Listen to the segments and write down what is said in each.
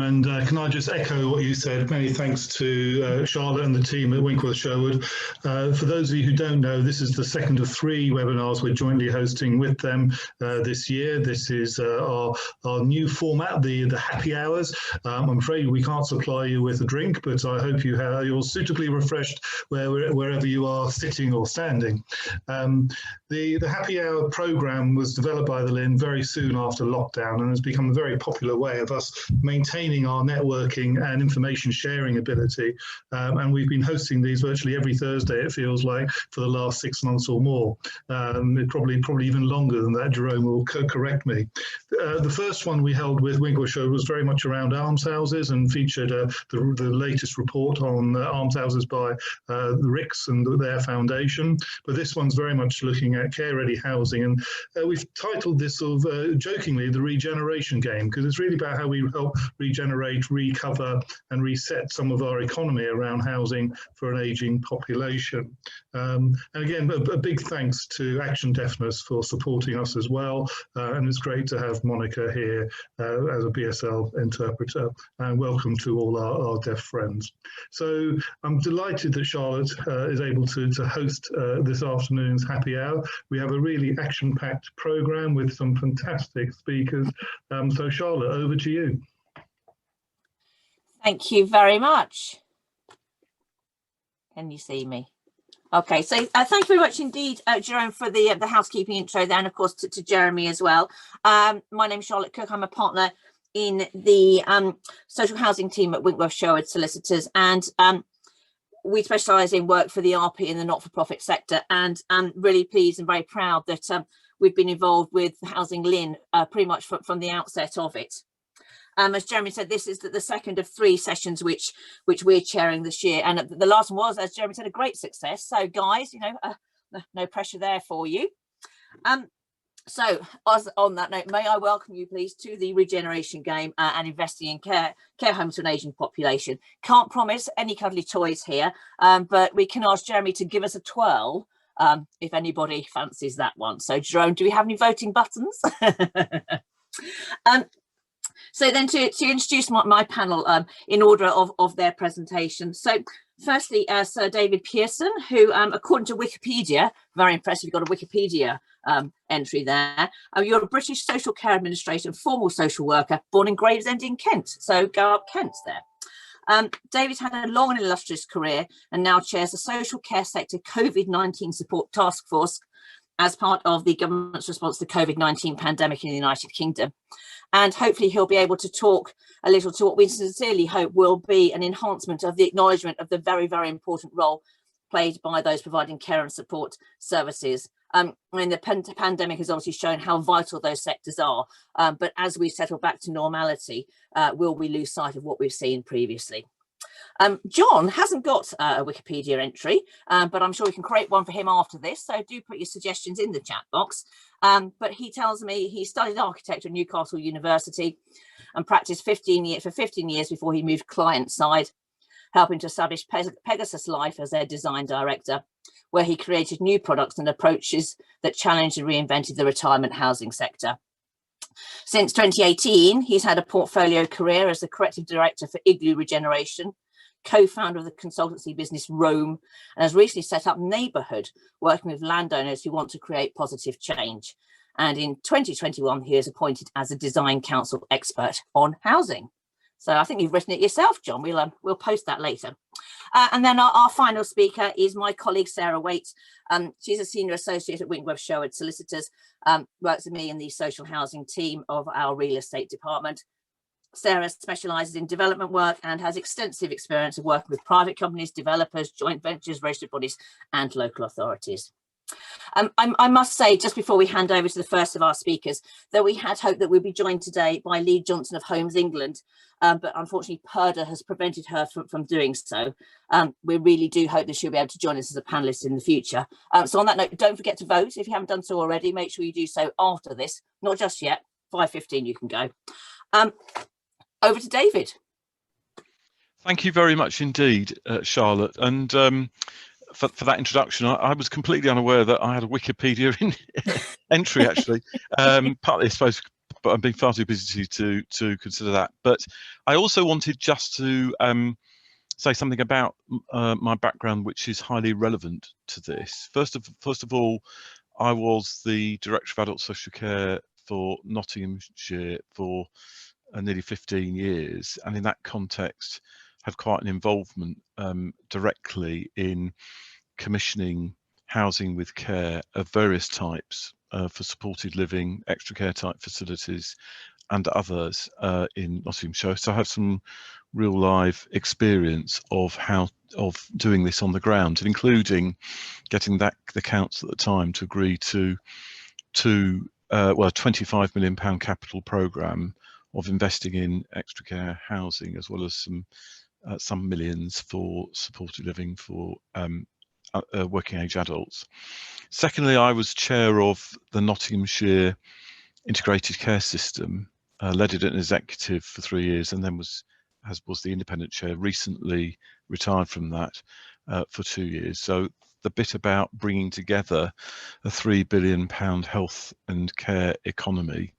and can I just echo what you said? Many thanks to Charlotte and the team at Winckworth Sherwood. For those of you who don't know, this is the second of 3 webinars we're jointly hosting with them this year. This is our new format, the happy hours. I'm afraid we can't supply you with a drink, but I hope you're suitably refreshed wherever you are sitting or standing. The happy hour programme was developed by the LIN very soon after lockdown and has become a very popular way of us maintaining our networking and information sharing ability. And we've been hosting these virtually every Thursday, it feels like, for the last 6 months or more. Probably even longer than that. Jerome will correct me. The first one we held with Winckworth Sherwood was very much around almshouses and featured the latest report on almshouses by the RICS and their foundation. But this one's very much looking at care-ready housing, and we've titled this sort of jokingly the Regeneration Game, because it's really about how we help regenerate, recover and reset some of our economy around housing for an ageing population. And again, a big thanks to Action Deafness for supporting us as well, and it's great to have Monica here as a BSL interpreter, and welcome to all our deaf friends. So I'm delighted that Charlotte is able to host this afternoon's happy hour. We have a really action-packed programme with some fantastic speakers. So Charlotte, over to you. Thank you very much. Can you see me? Okay, so thank you very much indeed, Jerome, for the housekeeping intro there, and of course to Jeremy as well. My name's Charlotte Cook. I'm a partner in the social housing team at Winckworth Sherwood Solicitors, and we specialise in work for the RP in the not-for-profit sector, and I'm really pleased and very proud that we've been involved with Housing LIN pretty much from the outset of it. As Jeremy said, this is the second of 3 sessions which we're chairing this year, and the last one was, as Jeremy said, a great success. So guys, you know, no pressure there for you. So on that note, may I welcome you please to the Regeneration Game and investing in care homes to an ageing population. Can't promise any cuddly toys here, but we can ask Jeremy to give us a twirl if anybody fancies that one. So Jerome, do we have any voting buttons? So then to introduce my panel in order of their presentation. So firstly, Sir David Pearson, who according to Wikipedia, very impressive, you've got a Wikipedia entry there. You're a British social care administrator and formal social worker born in Gravesend in Kent. So go up Kent there. David's had a long and illustrious career and now chairs the social care sector COVID-19 support task force as part of the government's response to the COVID-19 pandemic in the United Kingdom. And hopefully he'll be able to talk a little to what we sincerely hope will be an enhancement of the acknowledgement of the very, very important role played by those providing care and support services. I mean, the pandemic has obviously shown how vital those sectors are, but as we settle back to normality, will we lose sight of what we've seen previously? John hasn't got a Wikipedia entry, but I'm sure we can create one for him after this, so do put your suggestions in the chat box. But he tells me he studied architecture at Newcastle University and practiced for 15 years before he moved client side, helping to establish Pegasus Life as their design director, where he created new products and approaches that challenged and reinvented the retirement housing sector. Since 2018, he's had a portfolio career as the creative director for Igloo Regeneration, co-founder of the consultancy business Rome, and has recently set up Neighbourhood, working with landowners who want to create positive change. And in 2021, he is appointed as a design council expert on housing. So I think you've written it yourself, John. We'll post that later. And then our final speaker is my colleague, Sarah Waite. She's a senior associate at Winckworth Sherwood Solicitors, works with me in the social housing team of our real estate department. Sarah specialises in development work and has extensive experience of working with private companies, developers, joint ventures, registered bodies and local authorities. I must say, just before we hand over to the first of our speakers, that we had hoped that we'd be joined today by Lee Johnson of Homes England, but unfortunately PERDA has prevented her from doing so. We really do hope that she'll be able to join us as a panellist in the future. So on that note, don't forget to vote. If you haven't done so already, make sure you do so after this, not just yet. 5:15 you can go. Over to David. Thank you very much indeed, Charlotte. And for that introduction, I was completely unaware that I had a Wikipedia entry, actually. Partly, I suppose, I've been far too busy to consider that. But I also wanted just to say something about my background, which is highly relevant to this. First of all, I was the Director of Adult Social Care for Nottinghamshire for nearly 15 years, and in that context had quite an involvement directly in commissioning housing with care of various types for supported living, extra care type facilities and others in Nottinghamshire. So I have some real live experience of doing this on the ground, including getting the council at the time to agree to well, a £25 million capital programme of investing in extra care housing, as well as some millions for supported living for working age adults. Secondly, I was chair of the Nottinghamshire Integrated Care System, led it as an executive for 3 years, and then was the independent chair. Recently retired from that for 2 years. So the bit about bringing together a £3 billion health and care economy,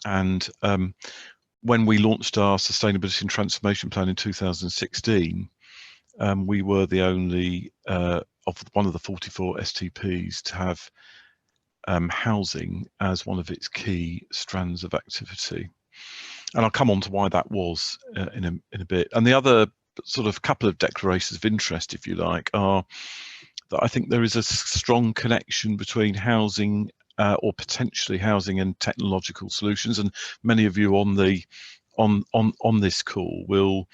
and when we launched our Sustainability and Transformation Plan in 2016, we were the only of one of the 44 STPs to have housing as one of its key strands of activity. And I'll come on to why that was in a bit. And the other sort of couple of declarations of interest, if you like, are that I think there is a strong connection between housing or potentially housing and technological solutions. And many of you on this call will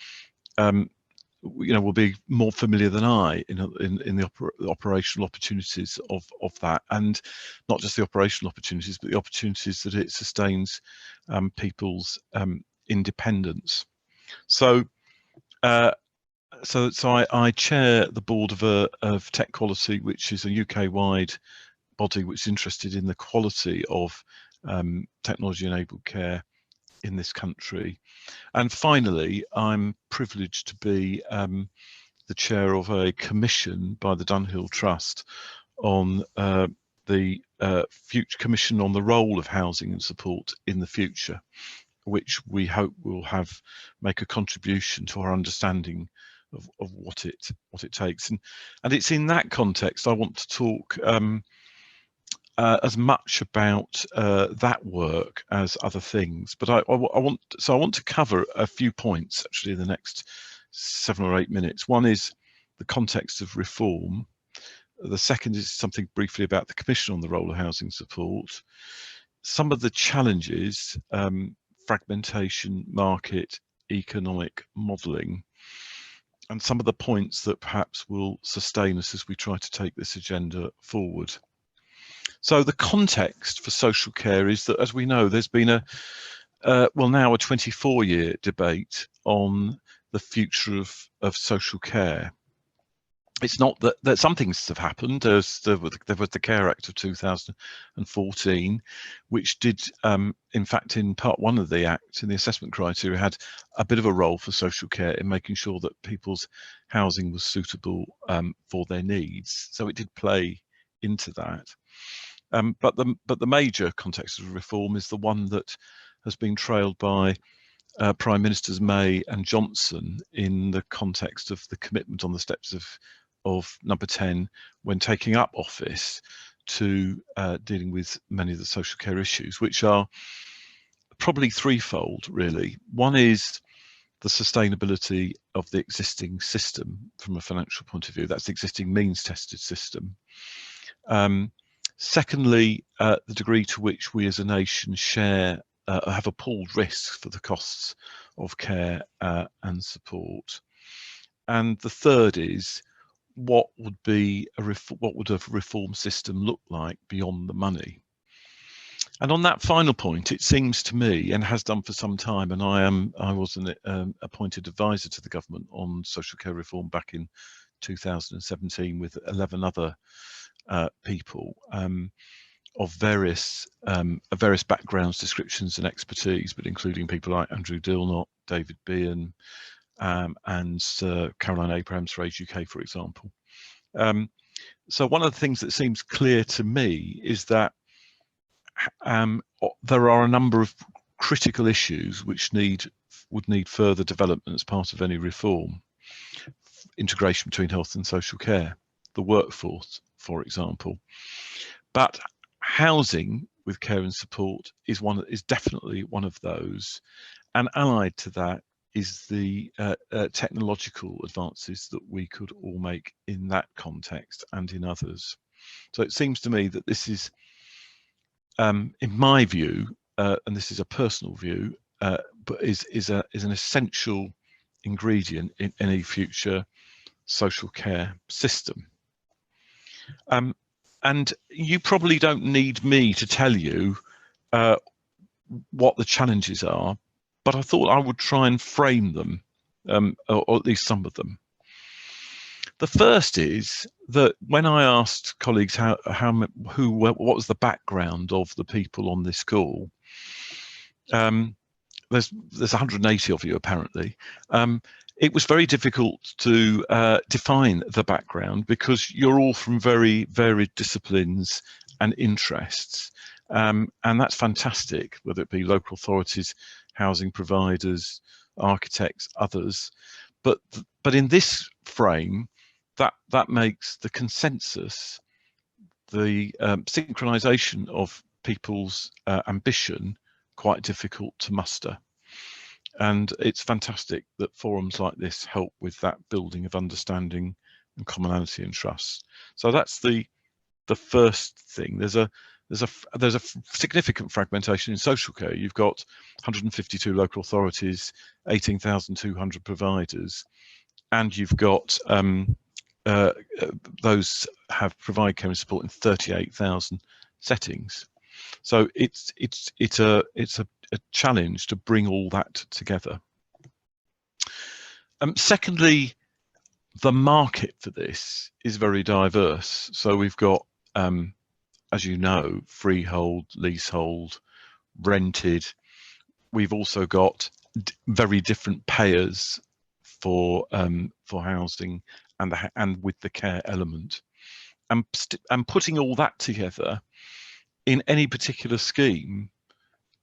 will be more familiar than I in the operational opportunities of that, and not just the operational opportunities, but the opportunities that it sustains people's independence. So I chair the board of Tech Quality, which is a UK-wide body which is interested in the quality of technology-enabled care in this country. And finally, I'm privileged to be the chair of a commission by the Dunhill Trust on the future commission on the role of housing and support in the future, which we hope will make a contribution to our understanding of what it takes. And it's in that context I want to talk as much about that work as other things, but I want to cover a few points actually in the next 7 or 8 minutes. One is the context of reform. The second is something briefly about the Commission on the role of housing support. Some of the challenges, fragmentation, market, economic modelling, and some of the points that perhaps will sustain us as we try to take this agenda forward. So the context for social care is that, as we know, there's been now a 24-year debate on the future of social care. It's not that some things have happened. There was the Care Act of 2014, which did, in fact, in part 1 of the Act, in the assessment criteria, had a bit of a role for social care in making sure that people's housing was suitable for their needs. So it did play into that. But the major context of reform is the one that has been trailed by Prime Ministers May and Johnson in the context of the commitment on the steps of number 10 when taking up office to dealing with many of the social care issues, which are probably threefold, really. One is the sustainability of the existing system from a financial point of view. That's the existing means tested system. Secondly, the degree to which we as a nation share have a pooled risk for the costs of care and support. And the third is what would a reform system look like beyond the money? And on that final point, it seems to me, and has done for some time, and I was an appointed advisor to the government on social care reform back in 2017 with 11 other people of various backgrounds, descriptions and expertise, but including people like Andrew Dilnott, David Bean, and Caroline Abrahams for Age UK, for example. So one of the things that seems clear to me is that there are a number of critical issues which would need further development as part of any reform. Integration between health and social care, the workforce, for example. But housing with care and support is definitely one of those, and allied to that is the technological advances that we could all make in that context and in others. So it seems to me that this is, in my view, and this is a personal view, but is an essential ingredient in any future social care system. And you probably don't need me to tell you what the challenges are, but I thought I would try and frame them, or at least some of them. The first is that when I asked colleagues what was the background of the people on this call, there's 180 of you apparently. It was very difficult to define the background because you're all from very varied disciplines and interests, and that's fantastic, whether it be local authorities, housing providers, architects, others. But in this frame, that makes the consensus, the synchronization of people's ambition quite difficult to muster. And it's fantastic that forums like this help with that building of understanding and commonality and trust. So that's the first thing. There's a significant fragmentation in social care. You've got 152 local authorities, 18,200 providers, and you've got those provide care and support in 38,000 settings. So it's a challenge to bring all that together. Secondly, the market for this is very diverse. So we've got, as you know, freehold, leasehold, rented. We've also got very different payers for housing and with the care element, and putting all that together in any particular scheme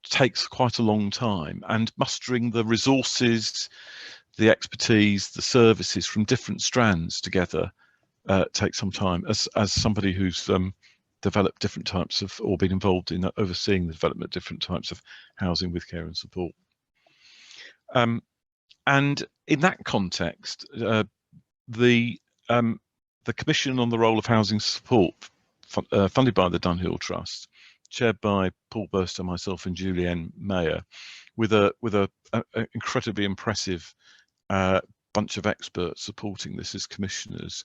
takes quite a long time, and mustering the resources, the expertise, the services from different strands together takes some time. As somebody who's developed different types of, or been involved in overseeing the development of different types of housing with care and support. And in that context, the Commission on the Role of Housing Support, funded by the Dunhill Trust, chaired by Paul Burster, myself, and Julianne Mayer, with a incredibly impressive bunch of experts supporting this as commissioners.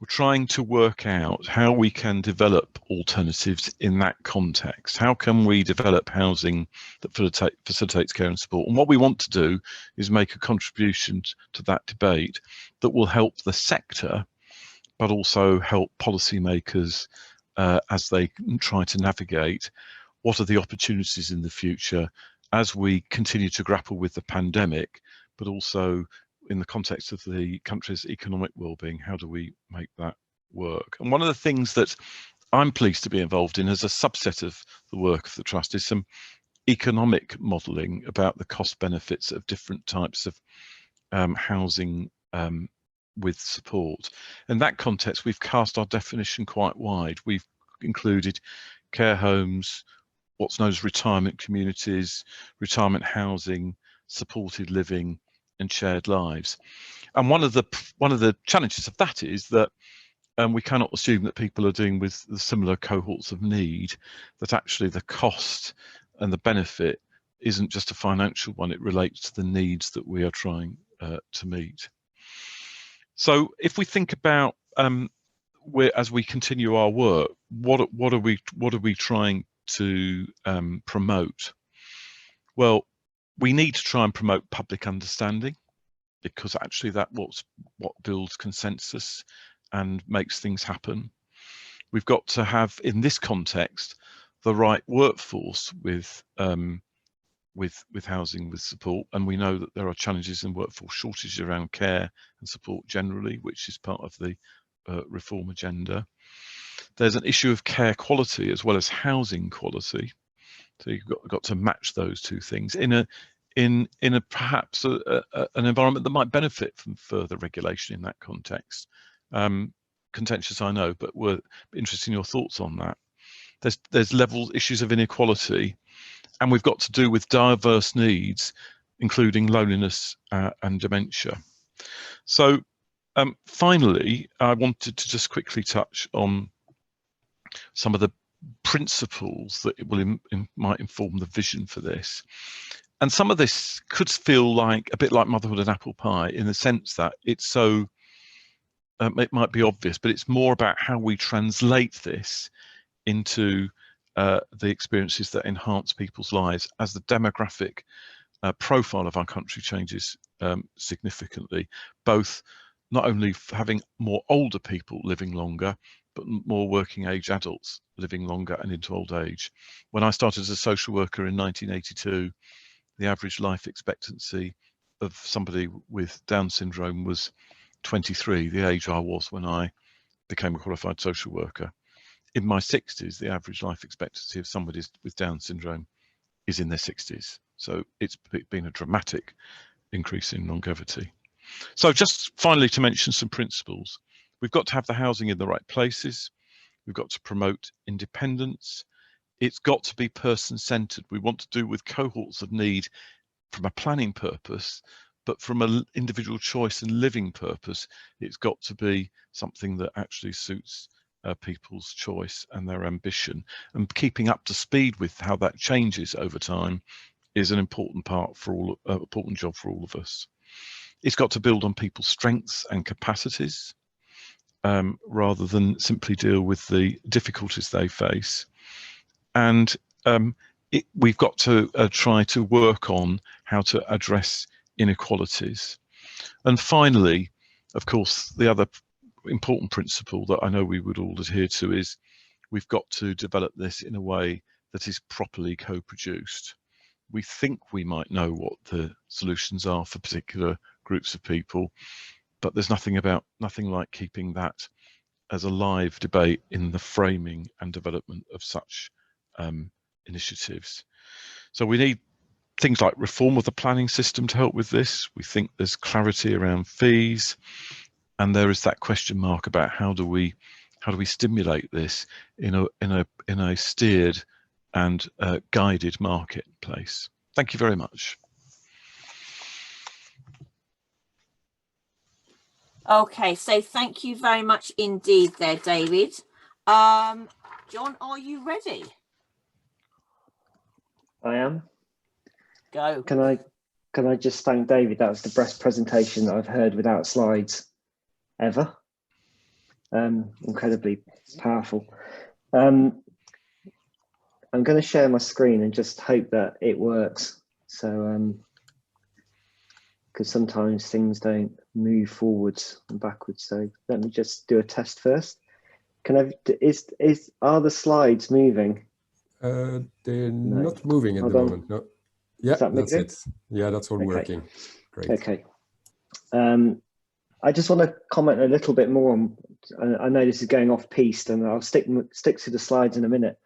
We're trying to work out how we can develop alternatives in that context. How can we develop housing that facilitates care and support? And what we want to do is make a contribution to that debate that will help the sector, but also help policymakers as they try to navigate what are the opportunities in the future as we continue to grapple with the pandemic, but also in the context of the country's economic well-being. How do we make that work? And one of the things that I'm pleased to be involved in as a subset of the work of the Trust is some economic modelling about the cost benefits of different types of housing with support. In that context, we've cast our definition quite wide. We've included care homes, what's known as retirement communities, retirement housing, supported living, and shared lives. And one of the challenges of that is that we cannot assume that people are dealing with the similar cohorts of need, that actually the cost and the benefit isn't just a financial one, it relates to the needs that we are trying to meet. So if we think about as we continue our work, what are we trying to promote? Well, we need to try and promote public understanding, because actually that's what builds consensus and makes things happen. We've got to have, in this context, the right workforce with housing with support, and we know that there are challenges in workforce shortage around care and support generally, which is part of the reform agenda. There's an issue of care quality as well as housing quality. So you've got to match those two things in a perhaps an environment that might benefit from further regulation in that context. Contentious, I know, but we're interested in your thoughts on that. There's issues of inequality, and we've got to do with diverse needs, including loneliness and dementia. So finally, I wanted to just quickly touch on some of the principles that might inform the vision for this. And some of this could feel like a bit like motherhood and apple pie, in the sense that it's so, it might be obvious, but it's more about how we translate this into the experiences that enhance people's lives as the demographic profile of our country changes significantly, both not only having more older people living longer, but more working age adults living longer and into old age. When I started as a social worker in 1982, the average life expectancy of somebody with Down syndrome was 23, the age I was when I became a qualified social worker. In my 60s, the average life expectancy of somebody with Down syndrome is in their 60s. So it's been a dramatic increase in longevity. So just finally, to mention some principles. We've got to have the housing in the right places. We've got to promote independence. It's got to be person-centered. We want to do with cohorts of need from a planning purpose, but from an individual choice and living purpose, it's got to be something that actually suits people's choice and their ambition. And keeping up to speed with how that changes over time is an important part for important job for all of us. It's got to build on people's strengths and capacities, rather than simply deal with the difficulties they face. And we've got to try to work on how to address inequalities. And finally, of course, the other important principle that I know we would all adhere to is we've got to develop this in a way that is properly co-produced. We think we might know what the solutions are for particular groups of people, but there's nothing like keeping that as a live debate in the framing and development of such initiatives. So we need things like reform of the planning system to help with this. We think there's clarity around fees, and there is that question mark about how do we stimulate this in a steered and guided marketplace. Thank you very much. Okay, so thank you very much indeed there, David. John, are you ready? I am. Go. Can I just thank David? That was the best presentation I've heard without slides ever. Incredibly powerful. I'm going to share my screen and just hope that it works. So, because sometimes things don't move forwards and backwards. So let me just do a test first. Are the slides moving? They're not moving at the moment. No. Yeah, that's it. Yeah, that's all working. Great. Okay. I just want to comment a little bit more on. I know this is going off piste, and I'll stick to the slides in a minute.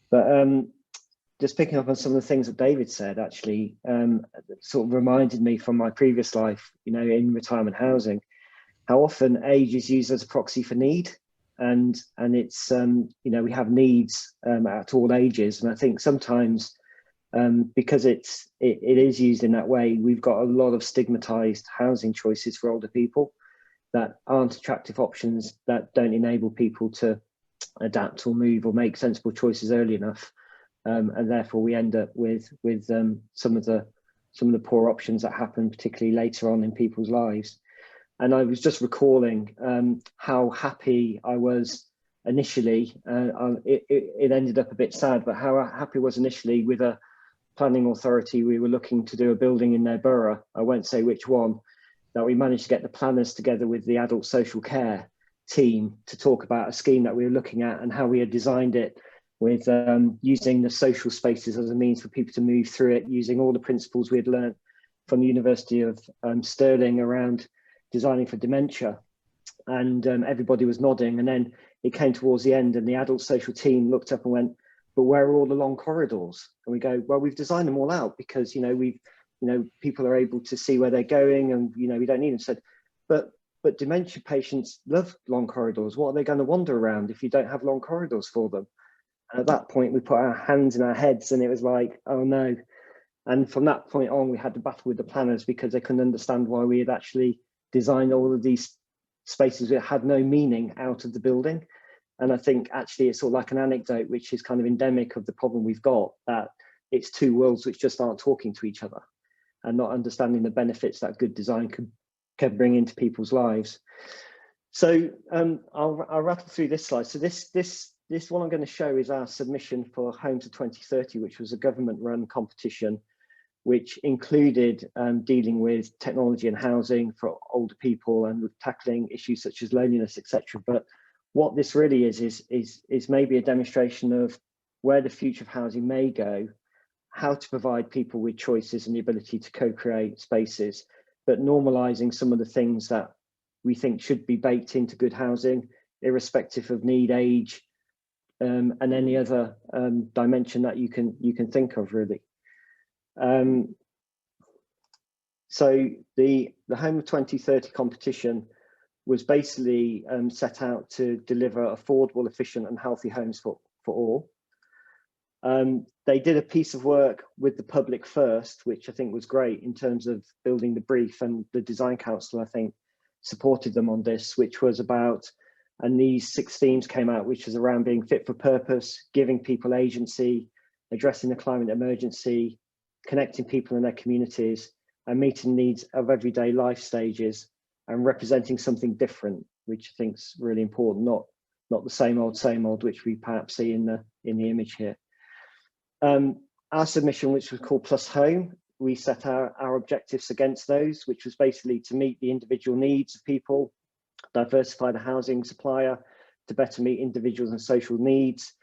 But just picking up on some of the things that David said, actually, sort of reminded me from my previous life, in retirement housing, how often age is used as a proxy for need. And it's, we have needs at all ages. And I think sometimes because it is used in that way, we've got a lot of stigmatized housing choices for older people that aren't attractive options, that don't enable people to adapt or move or make sensible choices early enough. And therefore we end up with some of the poor options that happen, particularly later on in people's lives. And I was just recalling how happy I was initially. It ended up a bit sad, but how happy I was initially with a planning authority. We were looking to do a building in their borough. I won't say which one. That we managed to get the planners together with the adult social care team to talk about a scheme that we were looking at and how we had designed it with using the social spaces as a means for people to move through it, using all the principles we had learned from the University of Stirling around designing for dementia. and everybody was nodding. And then it came towards the end and the adult social team looked up and went, but where are all the long corridors? And we go, well, we've designed them all out because, people are able to see where they're going, and, we don't need them. So, but dementia patients love long corridors. What are they going to wander around if you don't have long corridors for them? And at that point, we put our hands in our heads and it was like, oh no. And from that point on, we had to battle with the planners because they couldn't understand why we had actually designed all of these spaces that had no meaning out of the building. And I think actually it's sort of like an anecdote, which is kind of endemic of the problem we've got, that it's two worlds which just aren't talking to each other and not understanding the benefits that good design can bring into people's lives. So I'll rattle through this slide. So this one I'm going to show is our submission for Home to 2030, which was a government-run competition, which included dealing with technology and housing for older people and with tackling issues such as loneliness, etc. But what this really is maybe a demonstration of where the future of housing may go, how to provide people with choices and the ability to co-create spaces, but normalizing some of the things that we think should be baked into good housing, irrespective of need, age, and any other dimension that you can think of, really. So the Home of 2030 competition was basically set out to deliver affordable, efficient and healthy homes for all. They did a piece of work with the public first, which I think was great in terms of building the brief, and the Design Council, I think, supported them on this, which was about, and these 6 themes came out, which was around being fit for purpose, giving people agency, addressing the climate emergency, connecting people in their communities, and meeting needs of everyday life stages, and representing something different, which I think is really important, not the same old, which we perhaps see in the image here. Our submission, which was called Plus Home, we set our objectives against those, which was basically to meet the individual needs of people, diversify the housing supplier to better meet individuals and social needs,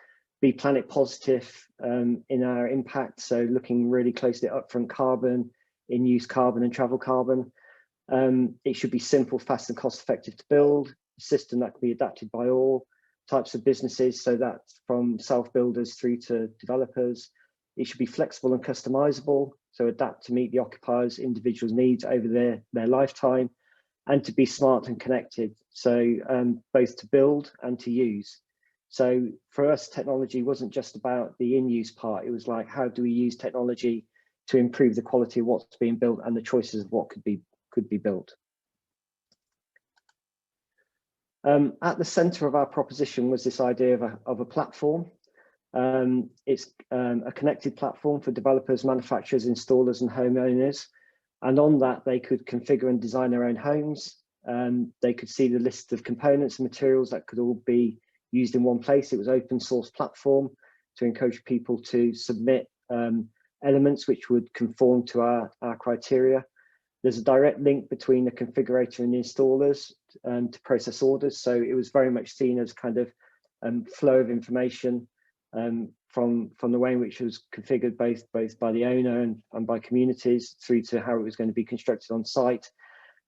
be planet positive in our impact, so looking really closely at upfront carbon, in-use carbon and travel carbon. It should be simple, fast and cost effective to build, a system that can be adapted by all types of businesses, so that's from self-builders through to developers. It should be flexible and customizable, so adapt to meet the occupiers' individual needs over their lifetime, and to be smart and connected, so both to build and to use. So for us, technology wasn't just about the in-use part, it was like, how do we use technology to improve the quality of what's being built and the choices of what could be built. At the center of our proposition was this idea of a platform. It's a connected platform for developers, manufacturers, installers and homeowners. And on that, they could configure and design their own homes. They could see the list of components and materials that could all be used in one place. It was an open source platform to encourage people to submit elements which would conform to our criteria. There's a direct link between the configurator and the installers to process orders. So it was very much seen as kind of flow of information from the way in which it was configured both by the owner and by communities, through to how it was going to be constructed on site.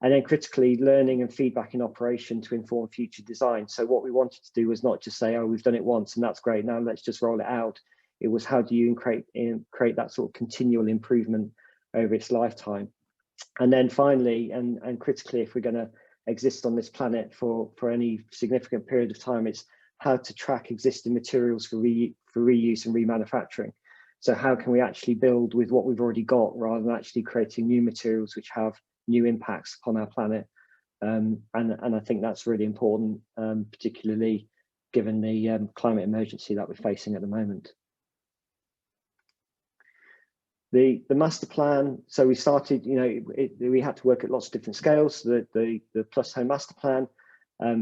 And then critically, learning and feedback in operation to inform future design. So what we wanted to do was not just say, oh, we've done it once and that's great, now let's just roll it out. It was, how do you create that sort of continual improvement over its lifetime? And then finally, and critically, if we're going to exist on this planet for any significant period of time, it's how to track existing materials for reuse and remanufacturing. So how can we actually build with what we've already got, rather than actually creating new materials which have new impacts upon our planet? And I think that's really important, particularly given the climate emergency that we're facing at the moment. The master plan, so we started, we had to work at lots of different scales. The Plus Home master plan,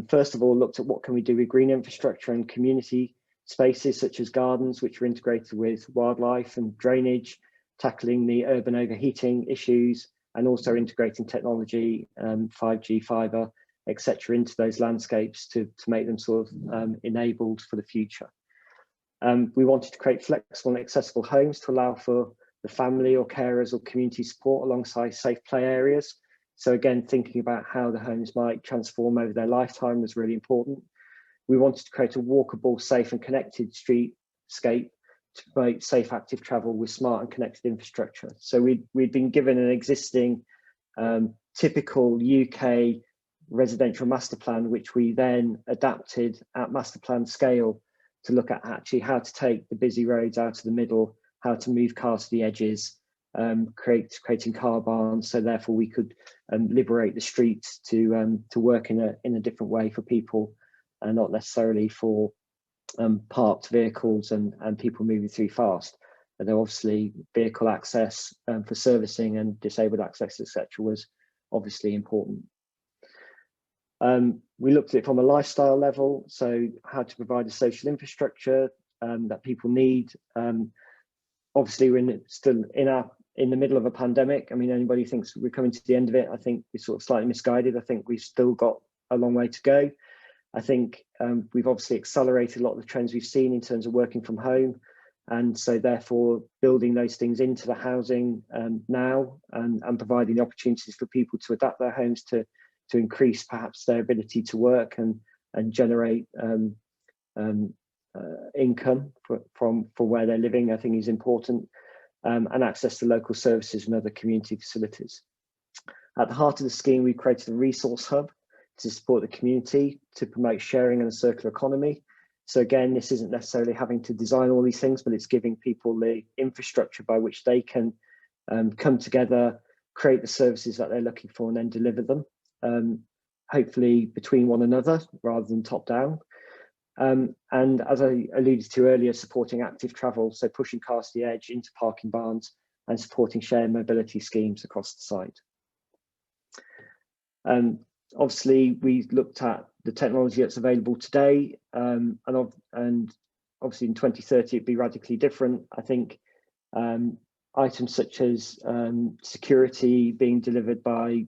first of all, looked at what can we do with green infrastructure and community spaces such as gardens, which are integrated with wildlife and drainage, tackling the urban overheating issues, and also integrating technology, 5G, fiber, etc., into those landscapes to make them sort of enabled for the future. We wanted to create flexible and accessible homes to allow for the family or carers or community support alongside safe play areas. So again, thinking about how the homes might transform over their lifetime was really important. We wanted to create a walkable, safe and connected streetscape to promote safe, active travel with smart and connected infrastructure. So we'd been given an existing typical UK residential master plan, which we then adapted at master plan scale to look at actually how to take the busy roads out of the middle, how to move cars to the edges, creating car barns, so therefore we could liberate the streets to work in a different way for people, and not necessarily for parked vehicles and people moving through fast. And obviously vehicle access for servicing and disabled access, etc., was obviously important. We looked at it from a lifestyle level, so how to provide a social infrastructure that people need. Obviously, we're still in the middle of a pandemic. I mean, anybody who thinks we're coming to the end of it, I think we're sort of slightly misguided. I think we've still got a long way to go. I think we've obviously accelerated a lot of the trends we've seen in terms of working from home, and so therefore building those things into the housing now and providing the opportunities for people to adapt their homes to increase perhaps their ability to work and generate income for where they're living, I think is important, and access to local services and other community facilities. At the heart of the scheme, we created a resource hub to support the community, to promote sharing and a circular economy. So again, this isn't necessarily having to design all these things, but it's giving people the infrastructure by which they can come together, create the services that they're looking for, and then deliver them, hopefully between one another rather than top down. And as I alluded to earlier, supporting active travel, so pushing cars to the edge into parking barns and supporting shared mobility schemes across the site. Obviously, we looked at the technology that's available today, and obviously in 2030 it'd be radically different. I think items such as security being delivered by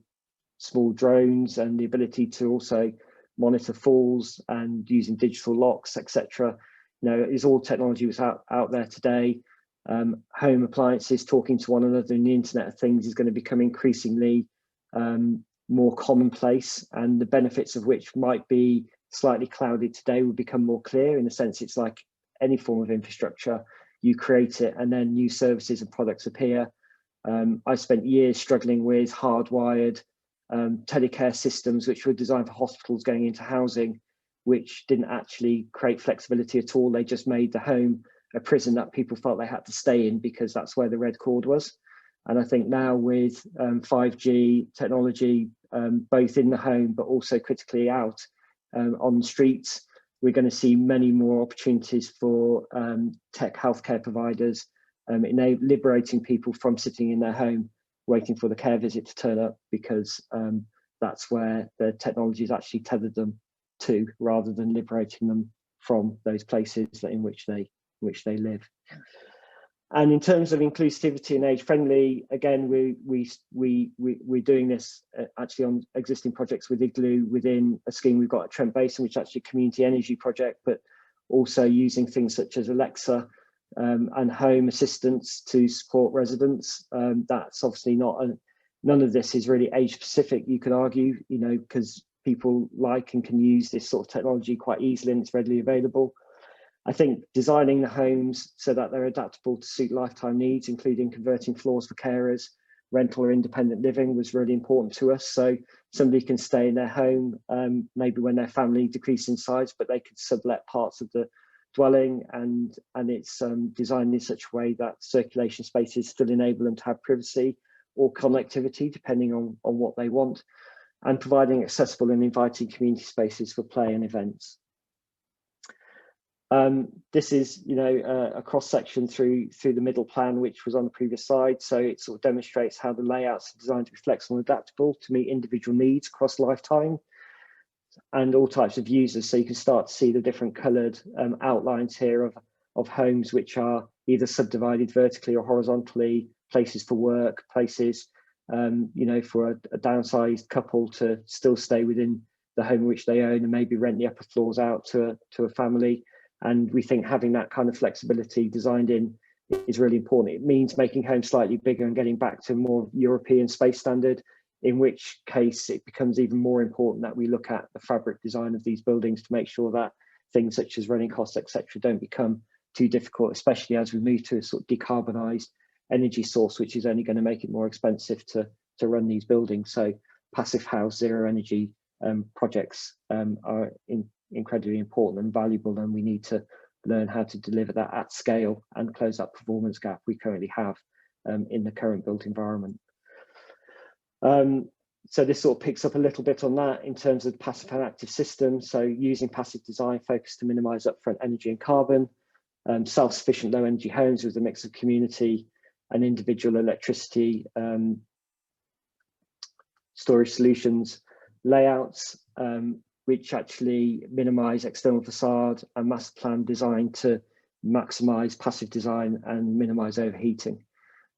small drones and the ability to also monitor falls and using digital locks, etc., is all technology that's out there today. Home appliances talking to one another in the Internet of Things is going to become increasingly more commonplace, and the benefits of which might be slightly clouded today will become more clear, in the sense it's like any form of infrastructure. You create it and then new services and products appear. I spent years struggling with hardwired telecare systems which were designed for hospitals going into housing, which didn't actually create flexibility at all. They just made the home a prison that people felt they had to stay in because that's where the red cord was. And I think now with 5G technology, both in the home but also critically out on the streets, we're going to see many more opportunities for tech healthcare providers, liberating people from sitting in their home waiting for the care visit to turn up, because that's where the technology has actually tethered them to, rather than liberating them from those places in which they live. And in terms of inclusivity and age friendly, again, we're doing this actually on existing projects with Igloo within a scheme we've got at Trent Basin, which is actually a community energy project, but also using things such as Alexa and home assistants to support residents. That's obviously none of this is really age specific, you could argue, because people like and can use this sort of technology quite easily and it's readily available. I think designing the homes so that they're adaptable to suit lifetime needs, including converting floors for carers, rental or independent living, was really important to us. So somebody can stay in their home, maybe when their family decreases in size, but they could sublet parts of the dwelling, and it's designed in such a way that circulation spaces still enable them to have privacy or connectivity, depending on what they want, and providing accessible and inviting community spaces for play and events. This is, a cross section through the middle plan, which was on the previous slide. So it sort of demonstrates how the layouts are designed to be flexible and adaptable to meet individual needs across lifetime and all types of users. So you can start to see the different coloured outlines here of homes which are either subdivided vertically or horizontally, places for work, places, for a downsized couple to still stay within the home which they own and maybe rent the upper floors out to a family. And we think having that kind of flexibility designed in is really important. It means making homes slightly bigger and getting back to more European space standard. in which case it becomes even more important that we look at the fabric design of these buildings to make sure that things such as running costs, etc., don't become too difficult, especially as we move to a sort of decarbonised energy source, which is only going to make it more expensive to run these buildings. So passive house, zero energy projects are incredibly important and valuable, and we need to learn how to deliver that at scale and close that performance gap we currently have in the current built environment. So this sort of picks up a little bit on that in terms of passive and active systems. So using passive design focused to minimise upfront energy and carbon, self-sufficient low energy homes with a mix of community and individual electricity storage solutions, layouts which actually minimise external facade, and Masterplan designed to maximise passive design and minimise overheating.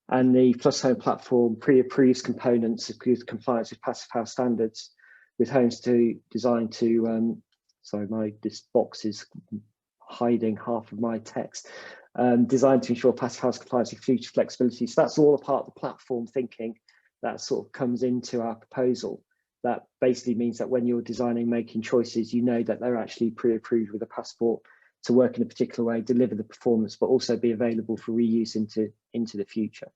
And the Plus Home platform pre-approves components with compliance with passive house standards, with homes designed to, sorry, this box is hiding half of my text, designed to ensure passive house compliance with future flexibility. So that's all a part of the platform thinking that sort of comes into our proposal. That basically means that when you're designing, making choices, you know that they're actually pre-approved with a passport to work in a particular way, deliver the performance, but also be available for reuse into the future.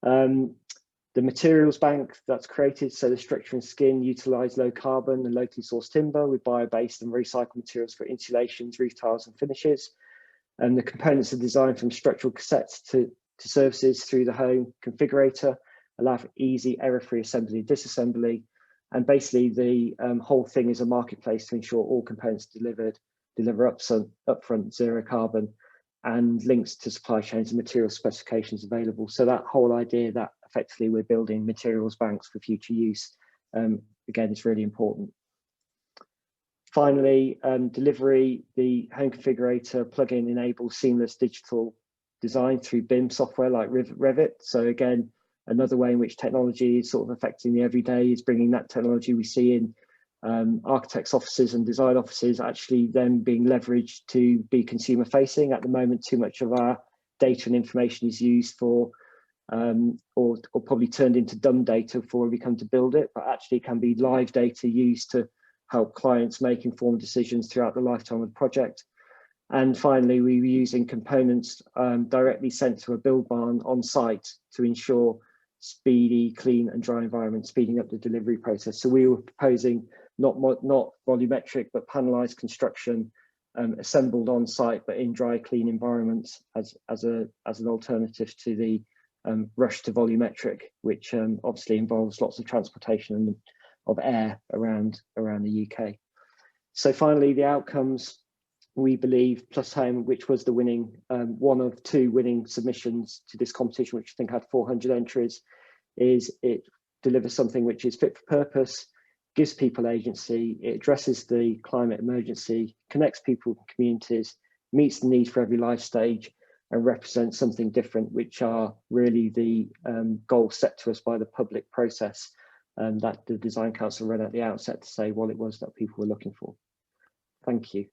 The materials bank that's created, so the structure and skin utilise low carbon and locally sourced timber with bio-based and recycled materials for insulations, roof tiles and finishes. And the components are designed from structural cassettes to services through the home configurator, allow for easy error-free assembly and disassembly. And basically the whole thing is a marketplace to ensure all components deliver upfront zero carbon, and links to supply chains and material specifications available. So that whole idea that effectively we're building materials banks for future use, again, is really important. Finally, delivery, the home configurator plugin enables seamless digital design through BIM software like Revit. So again, another way in which technology is sort of affecting the everyday is bringing that technology we see in architects' offices and design offices, actually then being leveraged to be consumer facing. At the moment, too much of our data and information is used for, or probably turned into dumb data before we come to build it, but actually can be live data used to help clients make informed decisions throughout the lifetime of the project. And finally, we were using components directly sent to a build barn on site to ensure speedy, clean and dry environment, speeding up the delivery process. So we were proposing not volumetric, but panelized construction assembled on site, but in dry, clean environments as an alternative to the rush to volumetric, which obviously involves lots of transportation of air around the UK. So finally, the outcomes, we believe Plus Home, which was the winning, one of two winning submissions to this competition, which I think had 400 entries, is it delivers something which is fit for purpose, gives people agency, it addresses the climate emergency, connects people and communities, meets the need for every life stage, and represents something different, which are really the goals set to us by the public process that the Design Council read at the outset to say what it was that people were looking for. Thank you.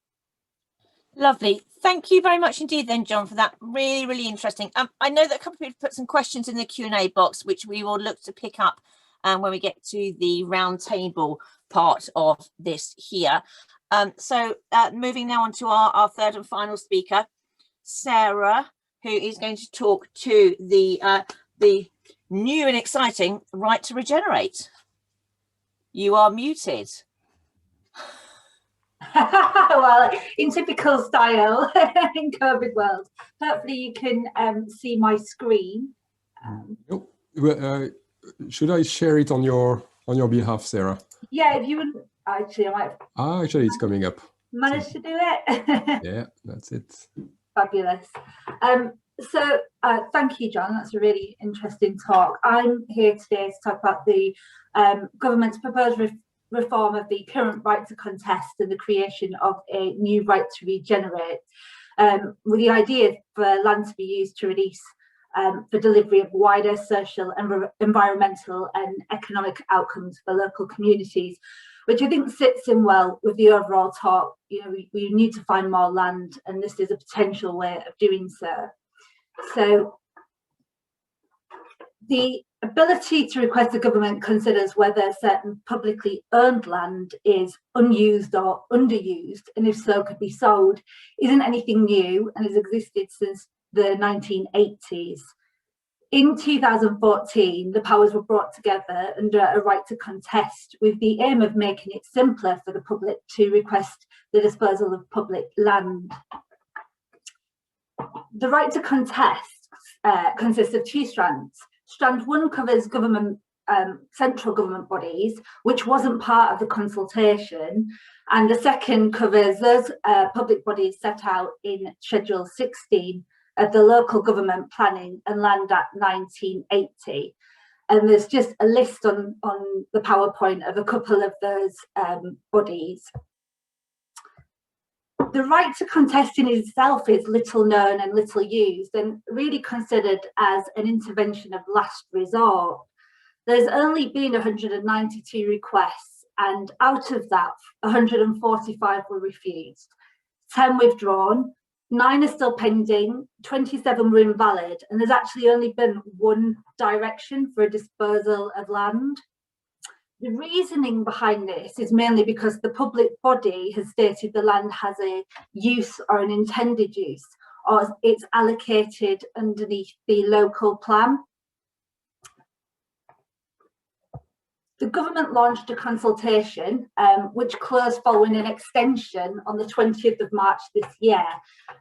Lovely. Thank you very much indeed then, John, for that. Really, really interesting. I know that a couple of people put some questions in the Q&A box, which we will look to pick up when we get to the roundtable part of this here. So moving now on to our third and final speaker, Sarah, who is going to talk to the new and exciting right to regenerate. You are muted. Well, in typical style in COVID world, hopefully you can see my screen. Should I share it on your behalf, Sarah? Yeah, if you would. Actually, I might. Actually, it's coming up. Managed to do it. Yeah, that's it. Fabulous. So thank you, John. That's a really interesting talk. I'm here today to talk about the government's proposed reform of the current right to contest and the creation of a new right to regenerate, with the idea for land to be used to release for delivery of wider social and environmental and economic outcomes for local communities, which I think sits in well with the overall talk. You know, we need to find more land, and this is a potential way of doing so. So the ability to request the government considers whether certain publicly owned land is unused or underused, and if so, could be sold, isn't anything new and has existed since the 1980s. In 2014, the powers were brought together under a right to contest, with the aim of making it simpler for the public to request the disposal of public land. The right to contest consists of two strands. Strand 1 covers government, central government bodies, which wasn't part of the consultation, and the second covers those public bodies set out in Schedule 16 of the Local Government Planning and Land Act 1980. And there's just a list on the PowerPoint of a couple of those bodies. The right to contest in itself is little known and little used, and really considered as an intervention of last resort. There's only been 192 requests, and out of that, 145 were refused, 10 withdrawn, 9 are still pending, 27 were invalid, and there's actually only been one direction for a disposal of land. The reasoning behind this is mainly because the public body has stated the land has a use or an intended use, or it's allocated underneath the local plan. The government launched a consultation which closed following an extension on the 20th of March this year,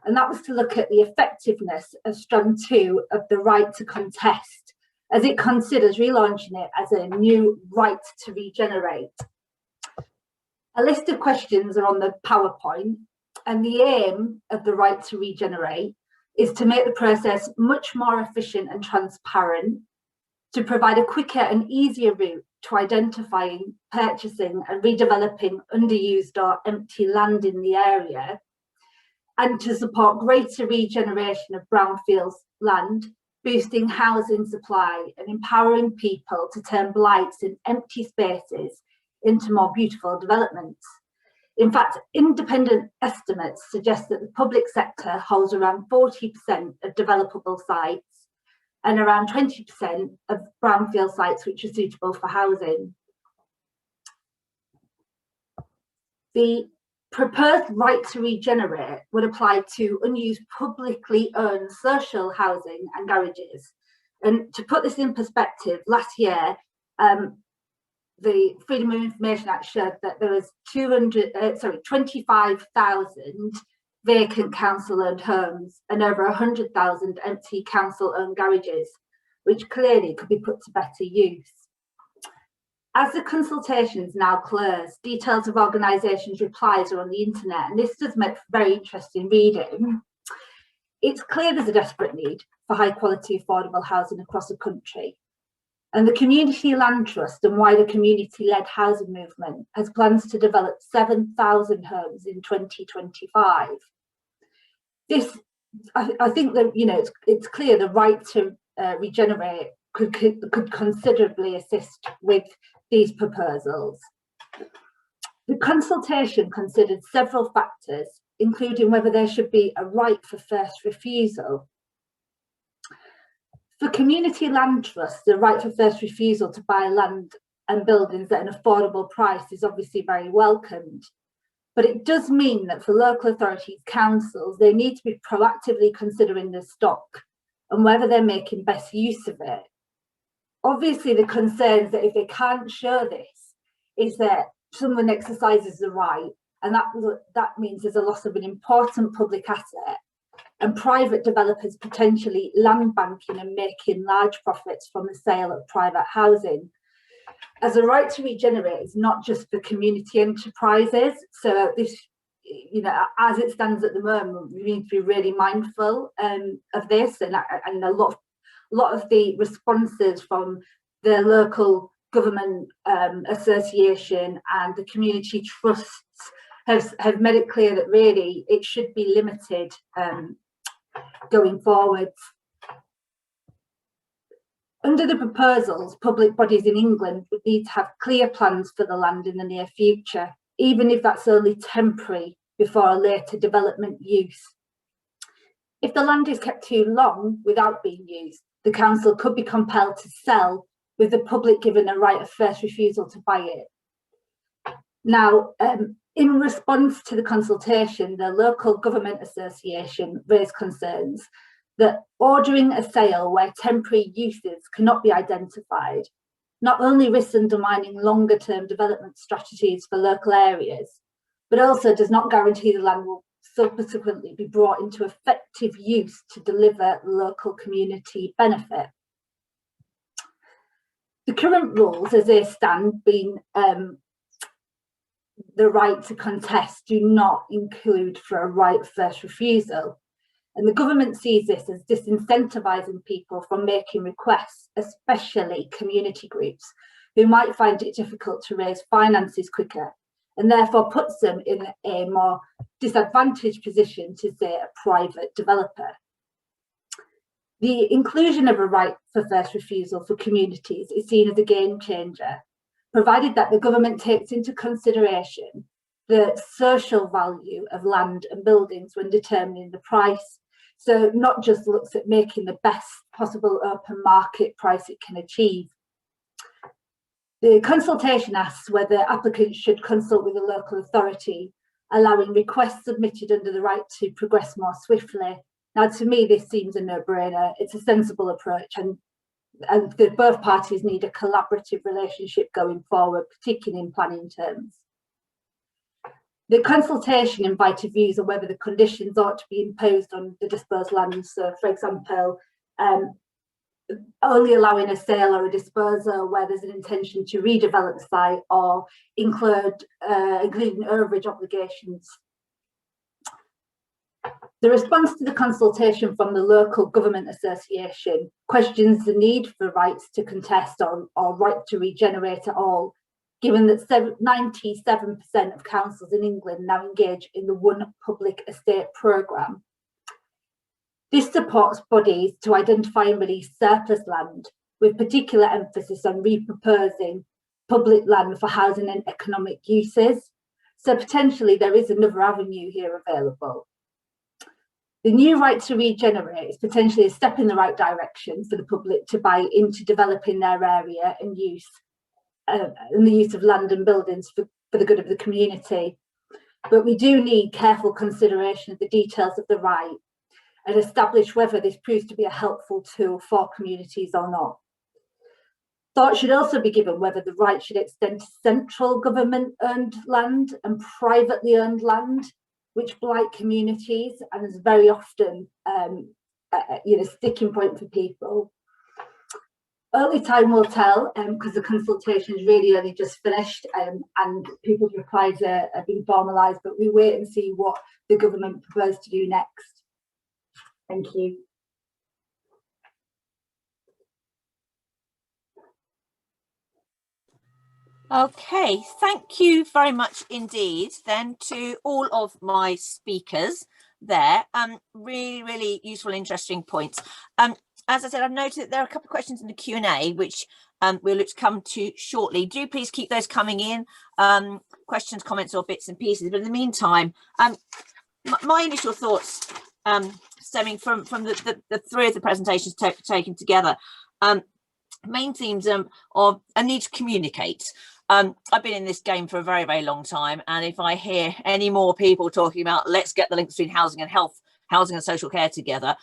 and that was to look at the effectiveness of Strand 2 of the right to contest, as it considers relaunching it as a new right to regenerate. A list of questions are on the PowerPoint, and the aim of the right to regenerate is to make the process much more efficient and transparent, to provide a quicker and easier route to identifying, purchasing and redeveloping underused or empty land in the area, and to support greater regeneration of brownfields land, boosting housing supply and empowering people to turn blights in empty spaces into more beautiful developments. In fact, independent estimates suggest that the public sector holds around 40% of developable sites and around 20% of brownfield sites which are suitable for housing. The proposed right to regenerate would apply to unused publicly owned social housing and garages. And to put this in perspective, last year, the Freedom of Information Act showed that there was 25,000 vacant council-owned homes and over 100,000 empty council-owned garages, which clearly could be put to better use. As the consultation's now closed, details of organisations' replies are on the internet, and this does make very interesting reading. It's clear there's a desperate need for high-quality affordable housing across the country, and the Community Land Trust and wider community-led housing movement has plans to develop 7,000 homes in 2025. This, I think that, you know, it's clear the right to regenerate could considerably assist with these proposals. The consultation considered several factors, including whether there should be a right for first refusal. For community land trusts, the right for first refusal to buy land and buildings at an affordable price is obviously very welcomed. But it does mean that for local authorities, councils, they need to be proactively considering their stock and whether they're making best use of it. Obviously, the concerns that if they can't show this is that someone exercises the right, and that means there's a loss of an important public asset, and private developers potentially land banking and making large profits from the sale of private housing. As a right to regenerate is not just for community enterprises, so this, you know, as it stands at the moment, we need to be really mindful of this, and a lot of the responses from the local government association and the community trusts have made it clear that really it should be limited going forward. Under the proposals, public bodies in England would need to have clear plans for the land in the near future, even if that's only temporary before a later development use. If the land is kept too long without being used, the council could be compelled to sell with the public given a right of first refusal to buy it. Now, in response to the consultation, the local government association raised concerns that ordering a sale where temporary uses cannot be identified not only risks undermining longer term development strategies for local areas, but also does not guarantee the land will subsequently be brought into effective use to deliver local community benefit. The current rules as they stand, being the right to contest, do not include for a right of first refusal. And the government sees this as disincentivising people from making requests, especially community groups who might find it difficult to raise finances quicker, and therefore puts them in a more disadvantaged position to, say, a private developer. The inclusion of a right for first refusal for communities is seen as a game changer, provided that the government takes into consideration the social value of land and buildings when determining the price. So not just looks at making the best possible open market price it can achieve. The consultation asks whether applicants should consult with a local authority, allowing requests submitted under the right to progress more swiftly. Now, to me, this seems a no-brainer. It's a sensible approach, and both parties need a collaborative relationship going forward, particularly in planning terms. The consultation invited views on whether the conditions ought to be imposed on the disposed land. So, for example, only allowing a sale or a disposal where there's an intention to redevelop the site, or including overage obligations. The response to the consultation from the local government association questions the need for rights to contest or right to regenerate at all, given that 97% of councils in England now engage in the One Public Estate programme. This supports bodies to identify and release surplus land, with particular emphasis on repurposing public land for housing and economic uses. So potentially there is another avenue here available. The new right to regenerate is potentially a step in the right direction for the public to buy into developing their area and use and the use of land and buildings for the good of the community. But we do need careful consideration of the details of the right and establish whether this proves to be a helpful tool for communities or not. Thought should also be given whether the right should extend to central government-owned land and privately owned land, which blight communities and is very often sticking point for people. Early time will tell, because the consultation is really only just finished, and people's replies have been formalised, but we wait and see what the government proposes to do next. Thank you. Okay, thank you very much indeed then to all of my speakers there. Really useful, interesting points. As I said, I've noted that there are a couple of questions in the Q&A, which we'll look to come to shortly. Do please keep those coming in, questions, comments or bits and pieces. But in the meantime, my initial thoughts stemming from the three of the presentations taken together, main themes of a need to communicate. I've been in this game for a very long time, and if I hear any more people talking about let's get the link between housing and health, housing and social care together,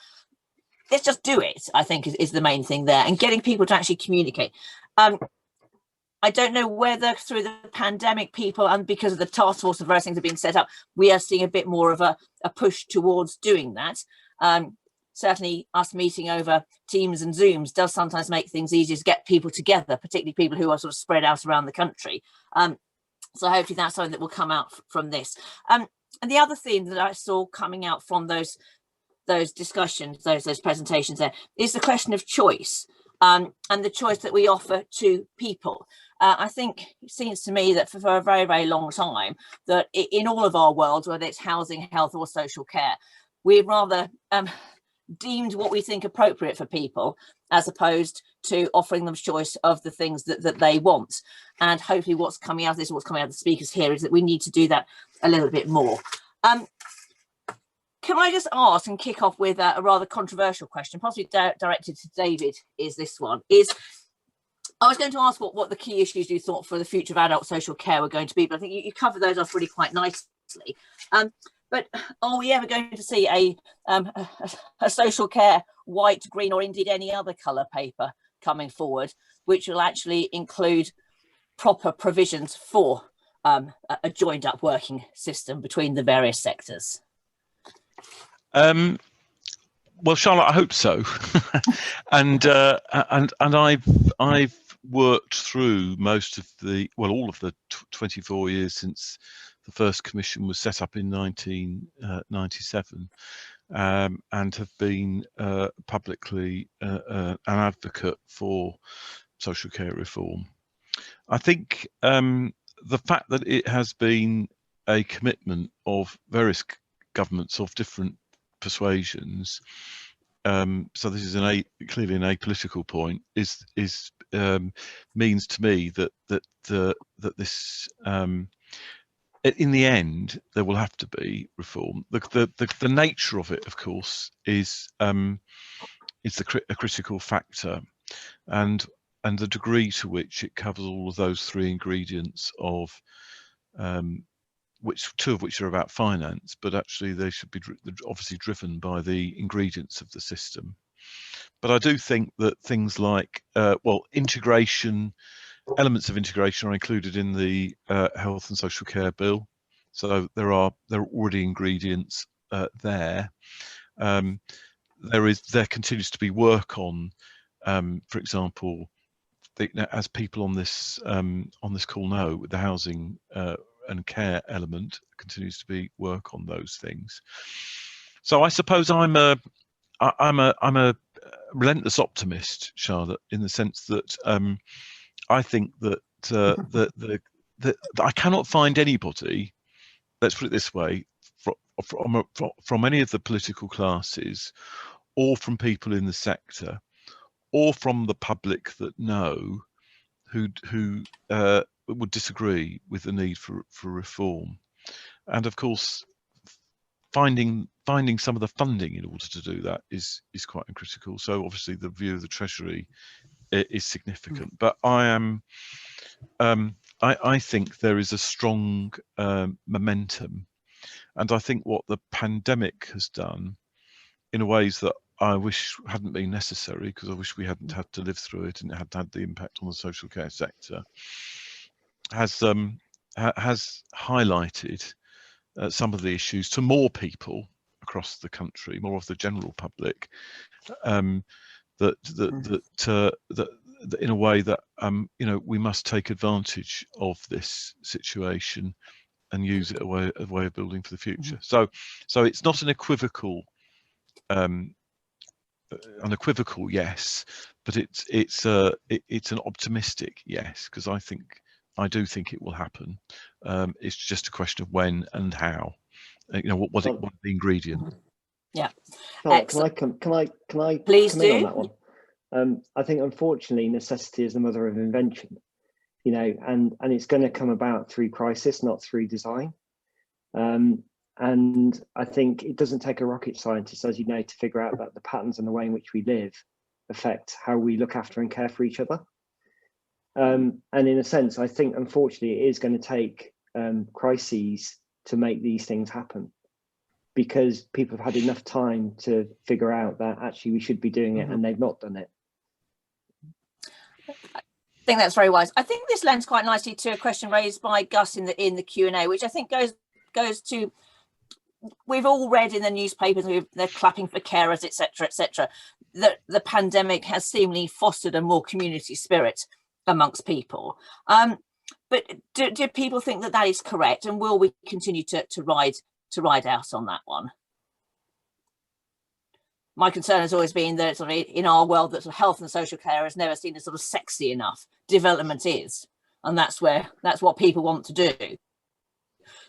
let's just do it, I think is the main thing there, and getting people to actually communicate. I don't know whether through the pandemic people, and because of the task force and various things have been set up, we are seeing a bit more of a push towards doing that. Certainly us meeting over Teams and Zooms does sometimes make things easier to get people together, particularly people who are sort of spread out around the country. So hopefully that's something that will come out from this. And the other theme that I saw coming out from those discussions, those presentations there, is the question of choice, and the choice that we offer to people. I think it seems to me that for a very long time, that in all of our worlds, whether it's housing, health or social care, we've rather deemed what we think appropriate for people, as opposed to offering them choice of the things that they want. And hopefully what's coming out of this, what's coming out of the speakers here, is that we need to do that a little bit more. Can I just ask and kick off with a rather controversial question, possibly directed to David, is this one, is I was going to ask what the key issues you thought for the future of adult social care were going to be, but I think you covered those off really quite nicely. But are we ever going to see a social care white, green, or indeed any other colour paper coming forward, which will actually include proper provisions for a joined up working system between the various sectors? Well, Charlotte, I hope so. and I've worked through most of all of the 24 years since the first commission was set up in 1997, and have been publicly an advocate for social care reform. I think the fact that it has been a commitment of various governments of different persuasions, so this is clearly an apolitical point, is means to me that this in the end there will have to be reform. The nature of it, of course, is a critical factor, and the degree to which it covers all of those three ingredients of two of which are about finance, but actually they should be obviously driven by the ingredients of the system. But I do think that things like integration, elements of integration are included in the health and social care bill, so there are already ingredients there. There continues to be work on, for example, as people on this call know, the housing and care element continues to be work on those things. So I suppose I'm a relentless optimist, Charlotte, in the sense that I think that I cannot find anybody, let's put it this way, from any of the political classes, or from people in the sector, or from the public that know, who would disagree with the need for reform. And of course, finding some of the funding in order to do that is quite critical. So obviously the view of the Treasury is significant, but I think there is a strong momentum, and I think what the pandemic has done, in ways that I wish hadn't been necessary, because I wish we hadn't had to live through it and it had had the impact on the social care sector, has highlighted some of the issues to more people across the country, more of the general public, that in a way that we must take advantage of this situation and use it a way of building for the future. So it's not an unequivocal yes, but it's an optimistic yes, because I do think it will happen. It's just a question of when and how. What the ingredient? Yeah. Can I please come do in on that one? I think unfortunately necessity is the mother of invention, and it's going to come about through crisis, not through design. And I think it doesn't take a rocket scientist, as you know, to figure out that the patterns and the way in which we live affect how we look after and care for each other. And in a sense, I think, unfortunately, it is going to take crises to make these things happen, because people have had enough time to figure out that actually we should be doing it, and they've not done it. I think that's very wise. I think this lends quite nicely to a question raised by Gus in the Q&A, which I think goes to, we've all read in the newspapers, they're clapping for carers, etc., that the pandemic has seemingly fostered a more community spirit amongst people. But do people think that is correct, and will we continue to ride out on that one? My concern has always been that in our world, that health and social care has never seen as sort of sexy enough. Development is, and that's what people want to do.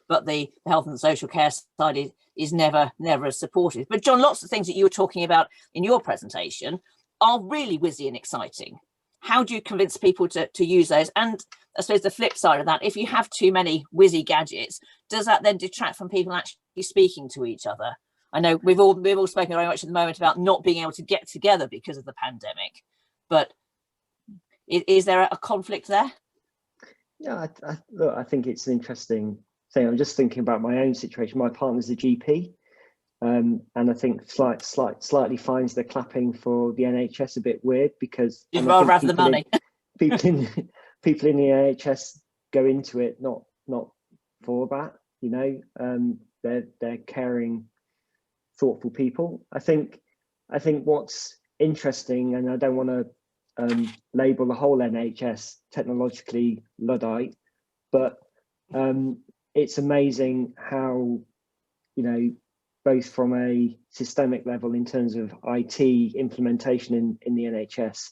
But the health and social care side is never as supportive. But John, lots of things that you were talking about in your presentation are really whizzy and exciting. How do you convince people to use those? And I suppose the flip side of that, if you have too many whizzy gadgets, does that then detract from people actually speaking to each other? I know we've all spoken very much at the moment about not being able to get together because of the pandemic, but Is there a conflict there? Yeah, look, I think it's an interesting thing. I'm just thinking about my own situation. My partner's a GP, and I think slightly finds the clapping for the NHS a bit weird, because you'd rather have the money. People in the NHS go into it not for that, you know. They're caring, thoughtful people. I think what's interesting, and I don't want to label the whole NHS technologically Luddite, but it's amazing how, you know, both from a systemic level in terms of IT implementation in the NHS,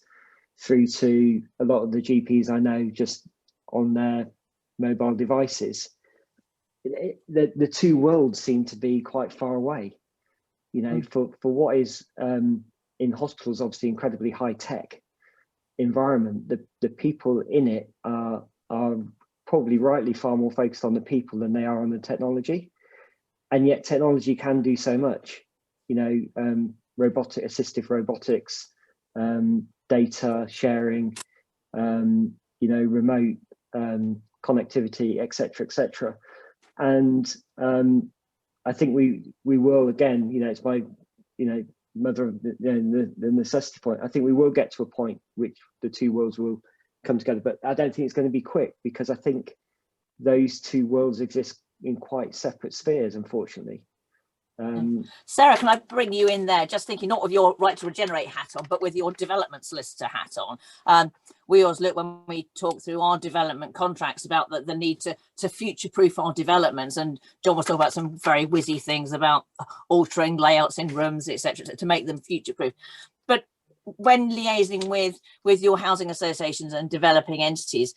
through to a lot of the GPs I know just on their mobile devices, the two worlds seem to be quite far away. You know, for what is in hospitals obviously incredibly high tech environment, the people in it are probably rightly far more focused on the people than they are on the technology. And yet technology can do so much, you know, assistive robotics, data sharing, you know, remote connectivity, etc. And I think we will, again, you know, it's my, you know, mother of the necessity point. I think we will get to a point which the two worlds will come together, but I don't think it's going to be quick, because I think those two worlds exist in quite separate spheres, unfortunately. Sarah, can I bring you in there? Just thinking not with your right to regenerate hat on, but with your development solicitor hat on. We always look, when we talk through our development contracts, about the need to future-proof our developments. And John was talking about some very whizzy things about altering layouts in rooms, etc., to make them future-proof. But when liaising with your housing associations and developing entities,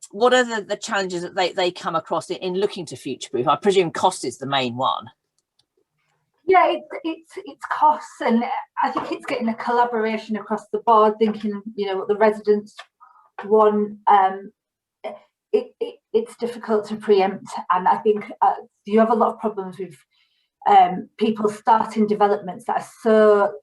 what are the challenges that they come across in looking to future-proof? I presume cost is the main one. Yeah, it's costs, and I think it's getting a collaboration across the board, thinking, you know, what the residents want. It's difficult to preempt, and I think you have a lot of problems with people starting developments that are so,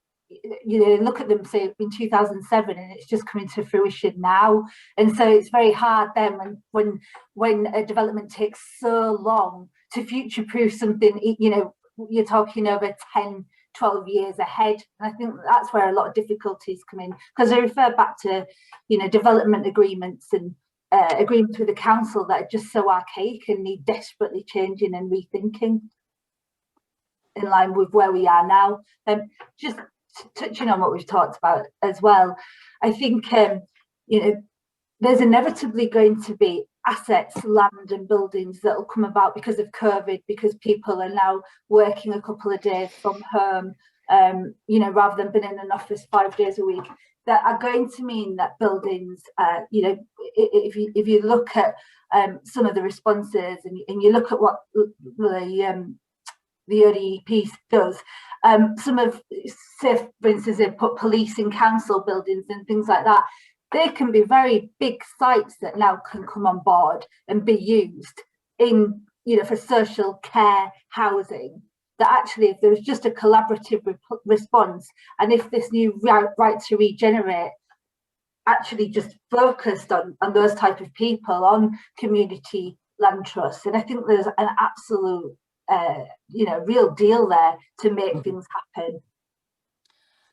you know, look at them, say in 2007, and it's just coming to fruition now. And so it's very hard then when a development takes so long to future-proof something, you know, you're talking over 10, 12 years ahead. And I think that's where a lot of difficulties come in, because I refer back to, you know, development agreements and agreements with the council that are just so archaic and need desperately changing and rethinking in line with where we are now. Just touching on what we've talked about as well, I think, you know, there's inevitably going to be assets, land and buildings that will come about because of COVID, because people are now working a couple of days from home, you know, rather than being in an office 5 days a week, that are going to mean that buildings, you know, if you look at some of the responses and you look at what the ODEP does, some of, say for instance, they put police in council buildings and things like that. They can be very big sites that now can come on board and be used in, you know, for social care housing. That actually, if there was just a collaborative response, and if this new right to regenerate actually just focused on those type of people, on community land trusts, and I think there's an absolute, you know, real deal there to make things happen.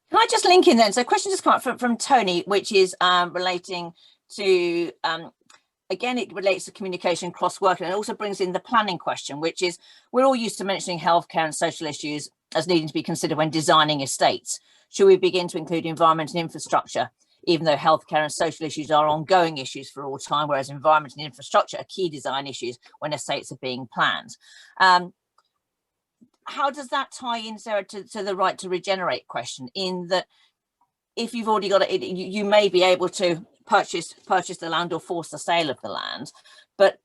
Can I just link in then? So a question just come up from Tony, which is relating to, again, it relates to communication, cross-working, and it also brings in the planning question, which is, we're all used to mentioning healthcare and social issues as needing to be considered when designing estates. Should we begin to include environment and infrastructure, even though healthcare and social issues are ongoing issues for all time, whereas environment and infrastructure are key design issues when estates are being planned? How does that tie in, Sarah, to the right to regenerate question, in that if you've already got it, you may be able to purchase the land or force the sale of the land. But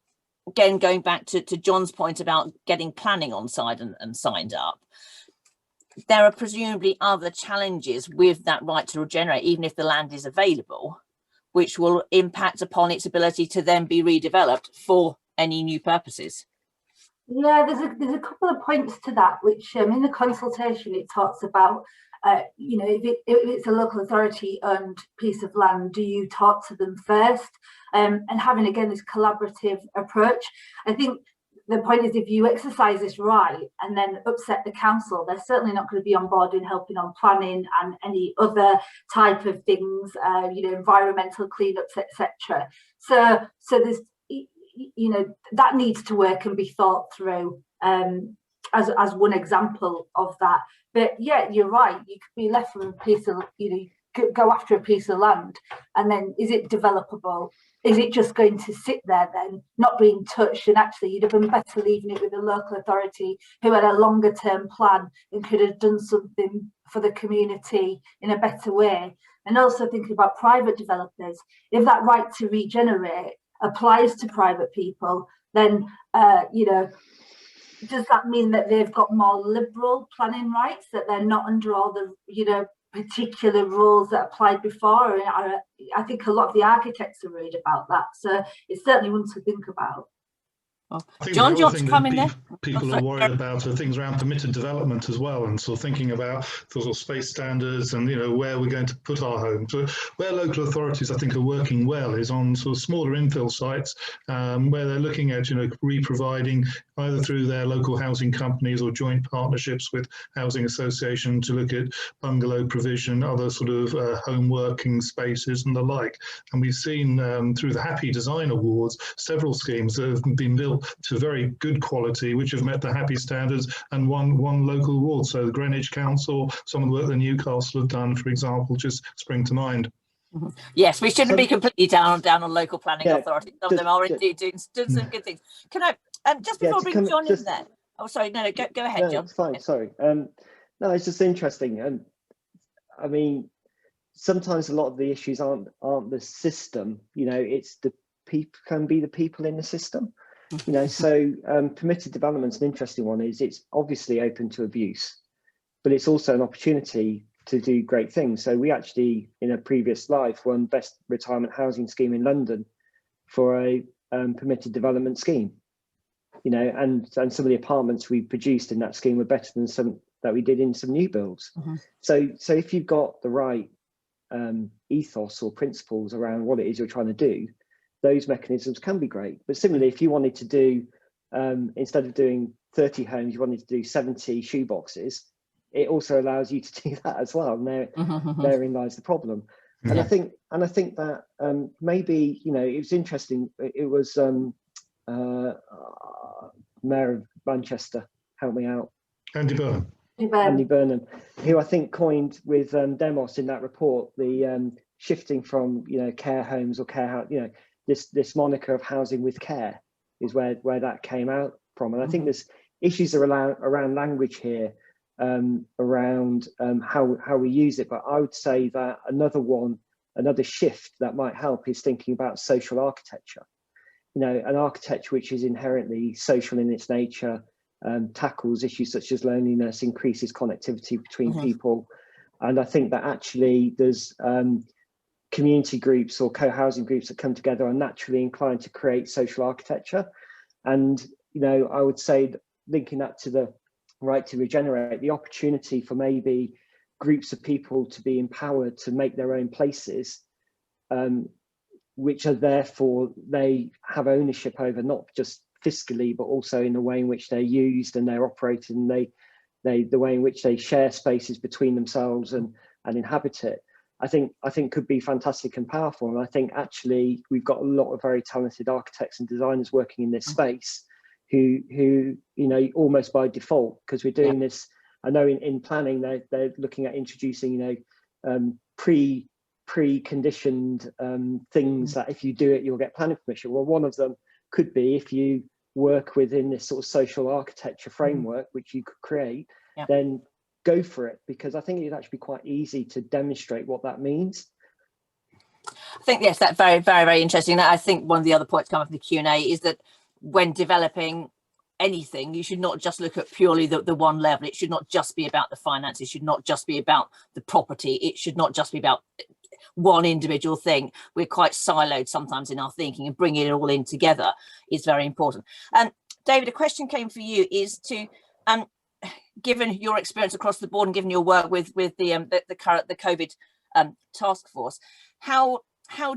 again, going back to John's point about getting planning on side and signed up, there are presumably other challenges with that right to regenerate, even if the land is available, which will impact upon its ability to then be redeveloped for any new purposes. Yeah, there's a couple of points to that, which in the consultation it talks about you know, if it's a local authority owned piece of land, do you talk to them first? And having, again, this collaborative approach. I think the point is, if you exercise this right and then upset the council, they're certainly not going to be on board in helping on planning and any other type of things, you know, environmental cleanups, etc. So there's, you know, that needs to work and be thought through as one example of that. But yeah, you're right. You could be left with a piece of, you know, go after a piece of land, and then is it developable? Is it just going to sit there then, not being touched? And actually, you'd have been better leaving it with a local authority who had a longer term plan and could have done something for the community in a better way. And also thinking about private developers, if that right to regenerate applies to private people, then, you know, does that mean that they've got more liberal planning rights, that they're not under all the, you know, particular rules that applied before? And I think a lot of the architects are worried about that. So it's certainly one to think about. John, do you want to come in there? People are worried about things around permitted development as well, and sort of thinking about sort of space standards and, you know, where we're going to put our homes. So where local authorities, I think, are working well is on sort of smaller infill sites where they're looking at, you know, re-providing either through their local housing companies or joint partnerships with housing association to look at bungalow provision, other sort of home working spaces and the like. And we've seen through the HAPPI Design Awards several schemes that have been built to very good quality, which have met the HAPPI standards and won local awards. So the Greenwich Council, some of the work that Newcastle have done, for example, just spring to mind. Mm-hmm. Yes, we shouldn't be completely down on local planning authorities. Some of them are indeed doing some good things. Can I just before I bring John in there? Oh, sorry, no, go ahead, John. It's fine. Sorry. No, it's just interesting, and I mean, sometimes a lot of the issues aren't the system. You know, it's the people, can be the people in the system. You know, so permitted development's an interesting one. Is it's obviously open to abuse, but it's also an opportunity to do great things. So we actually, in a previous life, won Best Retirement Housing Scheme in London for a permitted development scheme. You know, and some of the apartments we produced in that scheme were better than some that we did in some new builds. Mm-hmm. So if you've got the right ethos or principles around what it is you're trying to do, those mechanisms can be great. But similarly, if you wanted to do, instead of doing 30 homes, you wanted to do 70 shoeboxes, it also allows you to do that as well. And therein lies the problem. And I think that maybe, you know, it was interesting. It was Mayor of Manchester, help me out. Andy Burnham, who I think coined with Demos in that report, the shifting from, you know, care homes or care house, you know, this moniker of housing with care is where that came out from. And I think there's issues around language here, around how we use it. But I would say that another shift that might help is thinking about social architecture. You know, an architecture which is inherently social in its nature, tackles issues such as loneliness, increases connectivity between people. And I think that actually there's community groups or co-housing groups that come together are naturally inclined to create social architecture. And, you know, I would say, linking that to the right to regenerate, the opportunity for maybe groups of people to be empowered to make their own places, which are therefore they have ownership over, not just fiscally, but also in the way in which they're used and they're operated, and the way in which they share spaces between themselves and inhabit it. I think could be fantastic and powerful. And I think actually we've got a lot of very talented architects and designers working in this space who you know, almost by default, because we're doing this. I know in planning they're looking at introducing, you know, pre-conditioned things that if you do it, you'll get planning permission. Well, one of them could be if you work within this sort of social architecture framework, which you could create, then go for it, because I think it'd actually be quite easy to demonstrate what that means. I think, yes, that's very, very, very interesting. I think one of the other points coming from the Q&A is that when developing anything, you should not just look at purely the one level. It should not just be about the finance. It should not just be about the property. It should not just be about one individual thing. We're quite siloed sometimes in our thinking, and bringing it all in together is very important. David, a question came for you, is to given your experience across the board and given your work with the COVID task force, how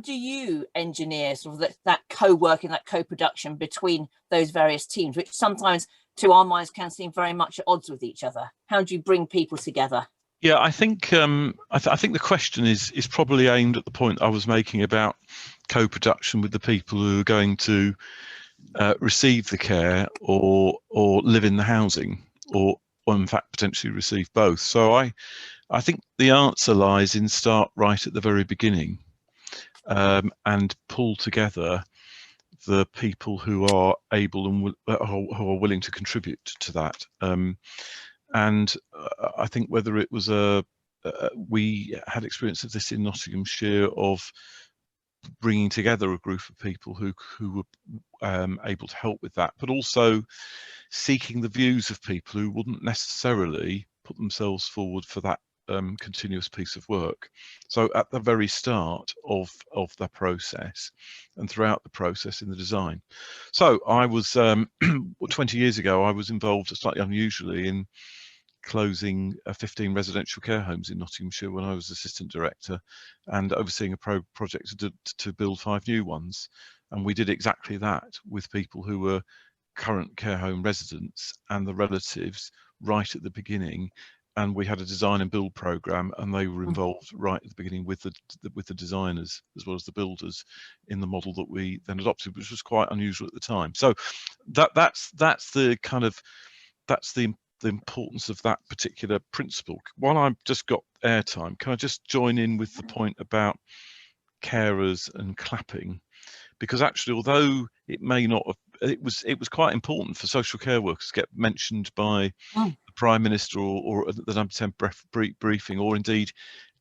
do you engineer sort of that co-working, that co-production between those various teams, which sometimes to our minds can seem very much at odds with each other? How do you bring people together? Yeah, I think I think the question is probably aimed at the point I was making about co-production with the people who are going to receive the care or live in the housing, or in fact potentially receive both. So I think the answer lies in start right at the very beginning, and pull together the people who are able and who are willing to contribute to that. And I think whether it was we had experience of this in Nottinghamshire, of bringing together a group of people who were able to help with that, but also seeking the views of people who wouldn't necessarily put themselves forward for that continuous piece of work. So at the very start of the process and throughout the process in the design. So I was 20 years ago, I was involved slightly unusually in closing 15 residential care homes in Nottinghamshire when I was assistant director, and overseeing a project to build 5 new ones. And we did exactly that with people who were current care home residents and the relatives right at the beginning. And we had a design and build program, and they were involved right at the beginning with the designers as well as the builders in the model that we then adopted, which was quite unusual at the time. So that's the kind of, that's the importance of that particular principle. While I've just got airtime, can I just join in with the point about carers and clapping? Because actually, although it may not have, it was quite important for social care workers to get mentioned by the Prime Minister or the number 10 briefing, or indeed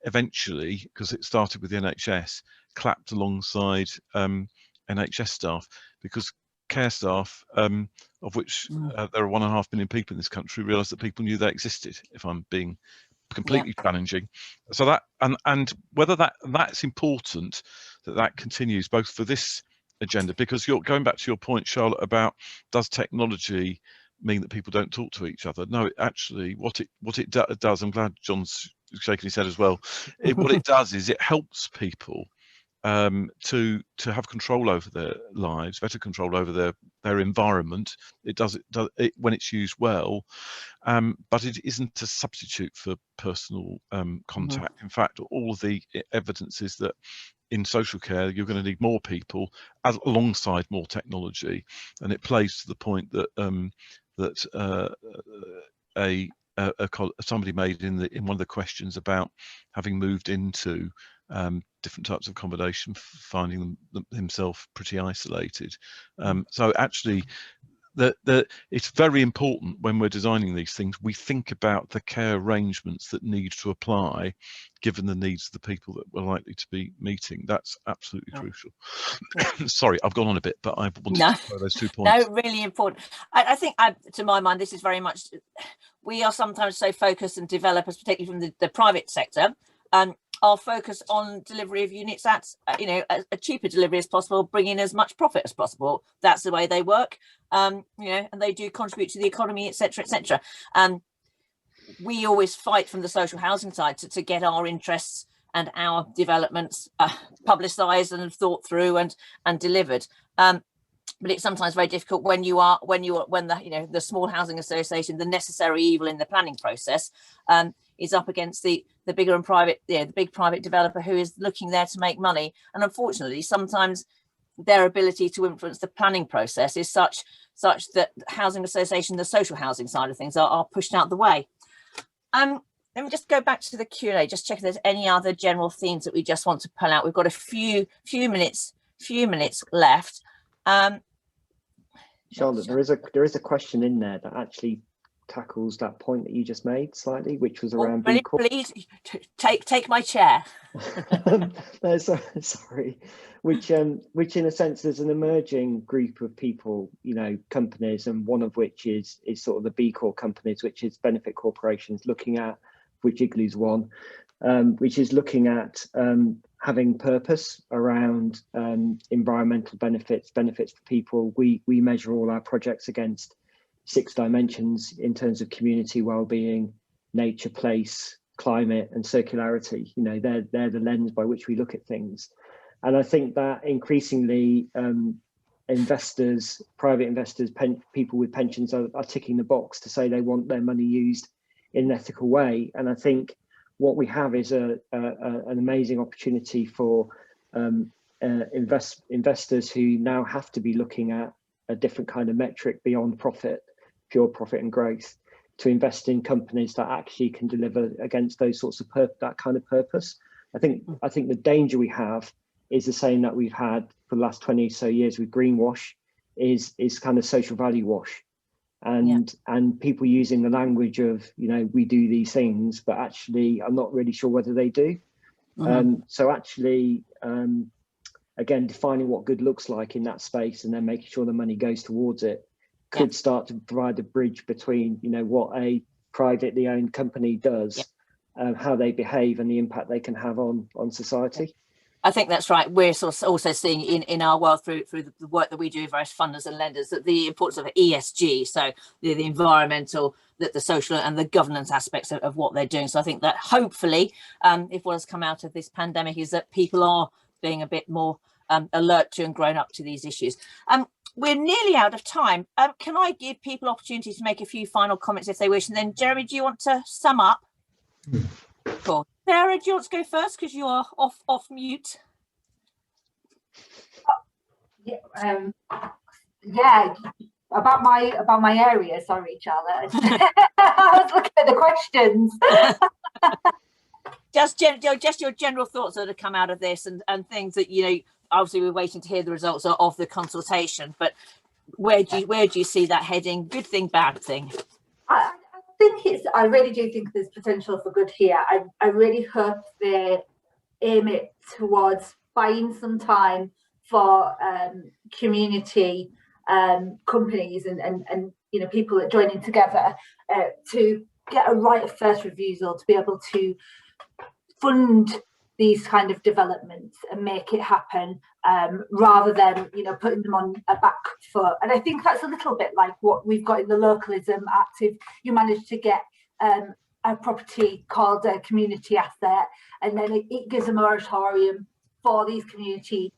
eventually, because it started with the NHS, clapped alongside NHS staff, because care staff, of which there are 1.5 million people in this country, realised that people knew they existed, if I'm being completely challenging. So that, and whether that's important, that continues both for this agenda, because you're going back to your point, Charlotte, about does technology mean that people don't talk to each other? No, it actually, what it does, I'm glad John's shaking his head as well, what it does is it helps people to have control over their lives, better control over their environment. It does it when it's used well, but it isn't a substitute for personal contact. In fact, all of the evidence is that in social care you're going to need more people alongside more technology, and it plays to the point that somebody made in one of the questions about having moved into different types of accommodation, finding himself pretty isolated. So actually, it's very important when we're designing these things, we think about the care arrangements that need to apply given the needs of the people that we're likely to be meeting. That's absolutely crucial. Sorry, I've gone on a bit, but I wanted to throw those 2 points. No, really important. I think, to my mind, this is very much, we are sometimes so focused, and developers, particularly from the private sector, are focused on delivery of units at a cheaper delivery as possible, bringing as much profit as possible. That's the way they work, and they do contribute to the economy, etc., etc. We always fight from the social housing side to get our interests and our developments publicised and thought through and delivered. But it's sometimes very difficult when the small housing association, the necessary evil in the planning process, is up against the bigger and private, the big private developer who is looking there to make money. And unfortunately, sometimes their ability to influence the planning process is such that housing association, the social housing side of things, are pushed out the way. Let me just go back to the Q&A, just check if there's any other general themes that we just want to pull out. We've got a few minutes left. Charlotte, there is a question in there that actually tackles that point that you just made slightly, which was around B Corp. Please take my chair. No, sorry. Which in a sense, there's an emerging group of people, companies, and one of which is sort of the B Corp companies, which is benefit corporations, looking at, which Igloo's one, which is looking at having purpose around environmental benefits for people. We measure all our projects against 6 dimensions in terms of community well-being, nature, place, climate, and circularity. You know, they're the lens by which we look at things. And I think that increasingly investors, private investors, people with pensions are ticking the box to say they want their money used in an ethical way. And I think what we have is an amazing opportunity for investors who now have to be looking at a different kind of metric beyond profit, pure profit and growth, to invest in companies that actually can deliver against those sorts of that kind of purpose. I think the danger we have is the same that we've had for the last 20 or so years with greenwash, is kind of social value wash, and people using the language of, you know, we do these things, but actually I'm not really sure whether they do. So actually, again, defining what good looks like in that space and then making sure the money goes towards it could start to provide a bridge between, you know, what a privately owned company does, how they behave, and the impact they can have on society. I think that's right. We're also seeing in our world through the work that we do with various funders and lenders, that the importance of ESG, so the environmental, the social and the governance aspects of what they're doing. So I think that hopefully, if what has come out of this pandemic is that people are being a bit more alert to and grown up to these issues. We're nearly out of time. Can I give people opportunities to make a few final comments if they wish? And then, Jeremy, do you want to sum up? Cool. Sarah, do you want to go first because you are off mute? Yeah, about my area. Sorry, Charlotte. I was looking at the questions. just your general thoughts that have come out of this, and things that, you know, obviously we're waiting to hear the results of the consultation, but where do you see that heading? Good thing, bad thing? I really do think there's potential for good here. I really hope they aim it towards buying some time for community companies and you know, people that joining together to get a right of first refusal to be able to fund these kind of developments and make it happen, rather than, you know, putting them on a back foot. And I think that's a little bit like what we've got in the Localism Act. If you manage to get a property called a community asset, and then it gives a moratorium for these community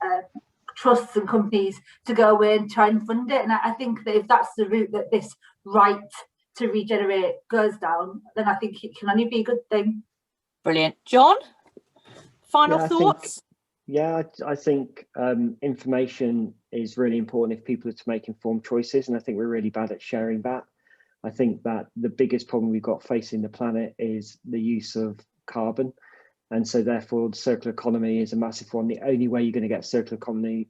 trusts and companies to go away and try and fund it. And I think that if that's the route that this right to regenerate goes down, then I think it can only be a good thing. Brilliant. John? Final thoughts? I think information is really important if people are to make informed choices, and I think we're really bad at sharing that. I think that the biggest problem we've got facing the planet is the use of carbon, and so therefore the circular economy is a massive one. The only way you're going to get circular economy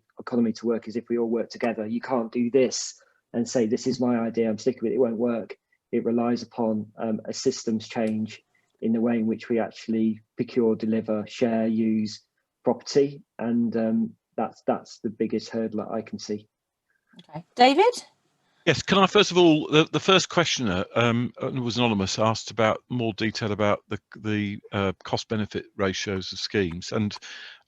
to work is if we all work together. You can't do this and say, this is my idea, I'm sticking with it, it won't work. It relies upon a systems change in the way in which we actually procure, deliver, share, use property, and that's the biggest hurdle that I can see. Okay, David? Yes, can I first of all, the first questioner was anonymous, asked about more detail about the cost benefit ratios of schemes, and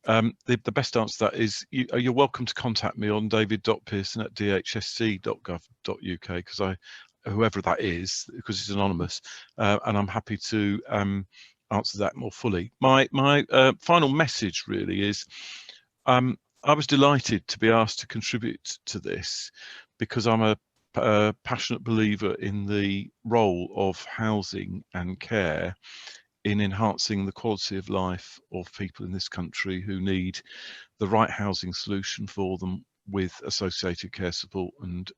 the best answer to that is you're welcome to contact me on david.pearson@dhsc.gov.uk, because whoever that is, because it's anonymous, and I'm happy to answer that more fully. My final message really is, I was delighted to be asked to contribute to this, because I'm a passionate believer in the role of housing and care in enhancing the quality of life of people in this country who need the right housing solution for them, with associated care support and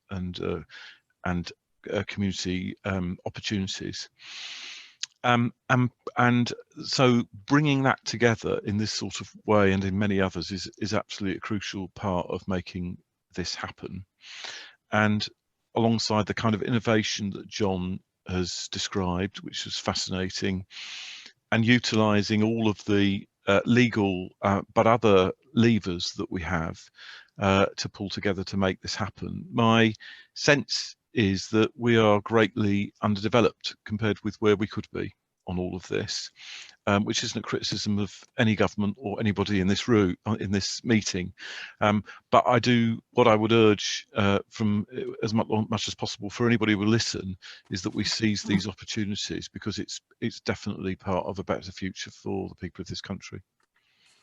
community opportunities. And so bringing that together in this sort of way and in many others is absolutely a crucial part of making this happen. And alongside the kind of innovation that John has described, which was fascinating, and utilising all of the legal but other levers that we have to pull together to make this happen, my sense is that we are greatly underdeveloped compared with where we could be on all of this, which isn't a criticism of any government or anybody in this room, in this meeting. But what I would urge from as much as possible for anybody who will listen is that we seize these opportunities, because it's definitely part of a better future for the people of this country.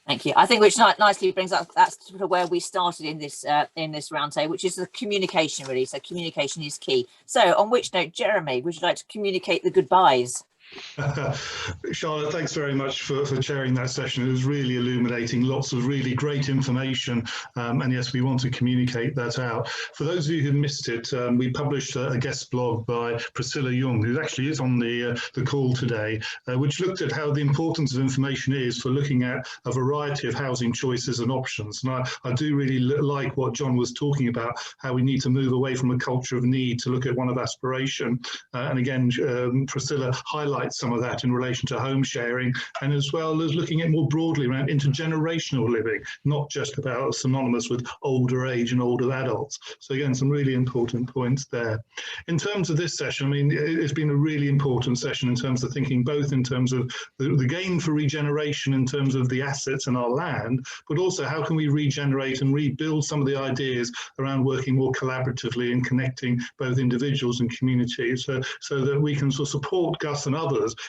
Thank you. I think which nicely brings up, that's sort of where we started in this roundtable, which is the communication, really. So communication is key. So on which note, Jeremy, would you like to communicate the goodbyes? Charlotte, thanks very much for chairing that session. It was really illuminating, lots of really great information, and yes, we want to communicate that out. For those of you who missed it, we published a guest blog by Priscilla Young, who actually is on the call today, which looked at how the importance of information is for looking at a variety of housing choices and options. And I do really like what John was talking about, how we need to move away from a culture of need to look at one of aspiration. And again, Priscilla highlights some of that in relation to home sharing, and as well as looking at more broadly around intergenerational living, not just about synonymous with older age and older adults. So again, some really important points there. In terms of this session, I mean, it's been a really important session in terms of thinking both in terms of the gain for regeneration in terms of the assets in our land, but also how can we regenerate and rebuild some of the ideas around working more collaboratively and connecting both individuals and communities, so that we can sort of support Gus and others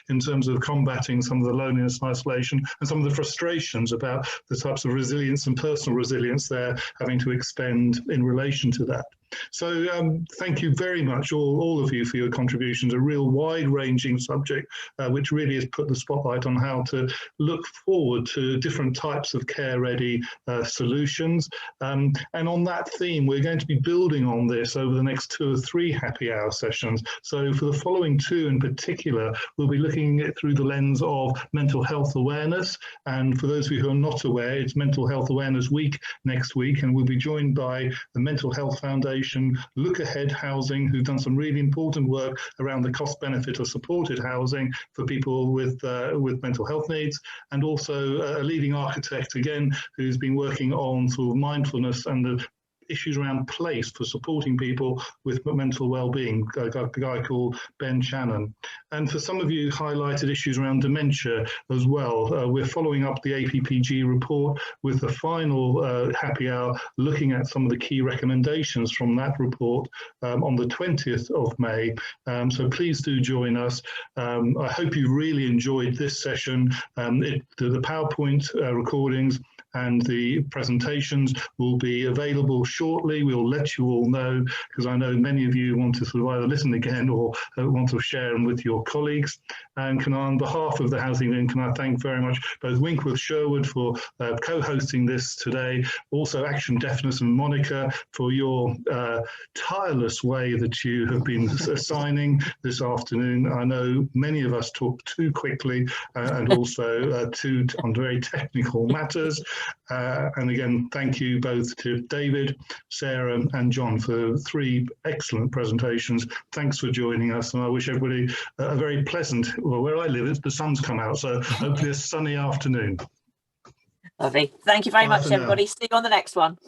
in terms of combating some of the loneliness and isolation and some of the frustrations about the types of resilience and personal resilience they're having to expend in relation to that. So thank you very much, all of you, for your contributions. A real wide-ranging subject, which really has put the spotlight on how to look forward to different types of care-ready solutions. And on that theme, we're going to be building on this over the next 2 or 3 happy hour sessions. So for the following 2 in particular, we'll be looking at it through the lens of mental health awareness. And for those of you who are not aware, it's Mental Health Awareness Week next week, and we'll be joined by the Mental Health Foundation, Look Ahead Housing, who've done some really important work around the cost benefit of supported housing for people with mental health needs, and also a leading architect again who's been working on sort of mindfulness and the issues around place for supporting people with mental well-being, a guy called Ben Shannon. And for some of you, highlighted issues around dementia as well. We're following up the APPG report with the final happy hour, looking at some of the key recommendations from that report on the 20th of May. So please do join us. I hope you really enjoyed this session. The PowerPoint recordings and the presentations will be available shortly. We'll let you all know, because I know many of you want to sort of either listen again or want to share them with your colleagues. And can I, on behalf of the Housing Link, can I thank very much both Winckworth Sherwood for co-hosting this today, also Action Deafness and Monica for your tireless way that you have been assigning this afternoon. I know many of us talk too quickly and also on very technical matters. And again, thank you both to David, Sarah and John for 3 excellent presentations. Thanks for joining us, and I wish everybody a very pleasant, well, where I live, the sun's come out, so hopefully a sunny afternoon. Lovely. Thank you very much, everybody. See you on the next one.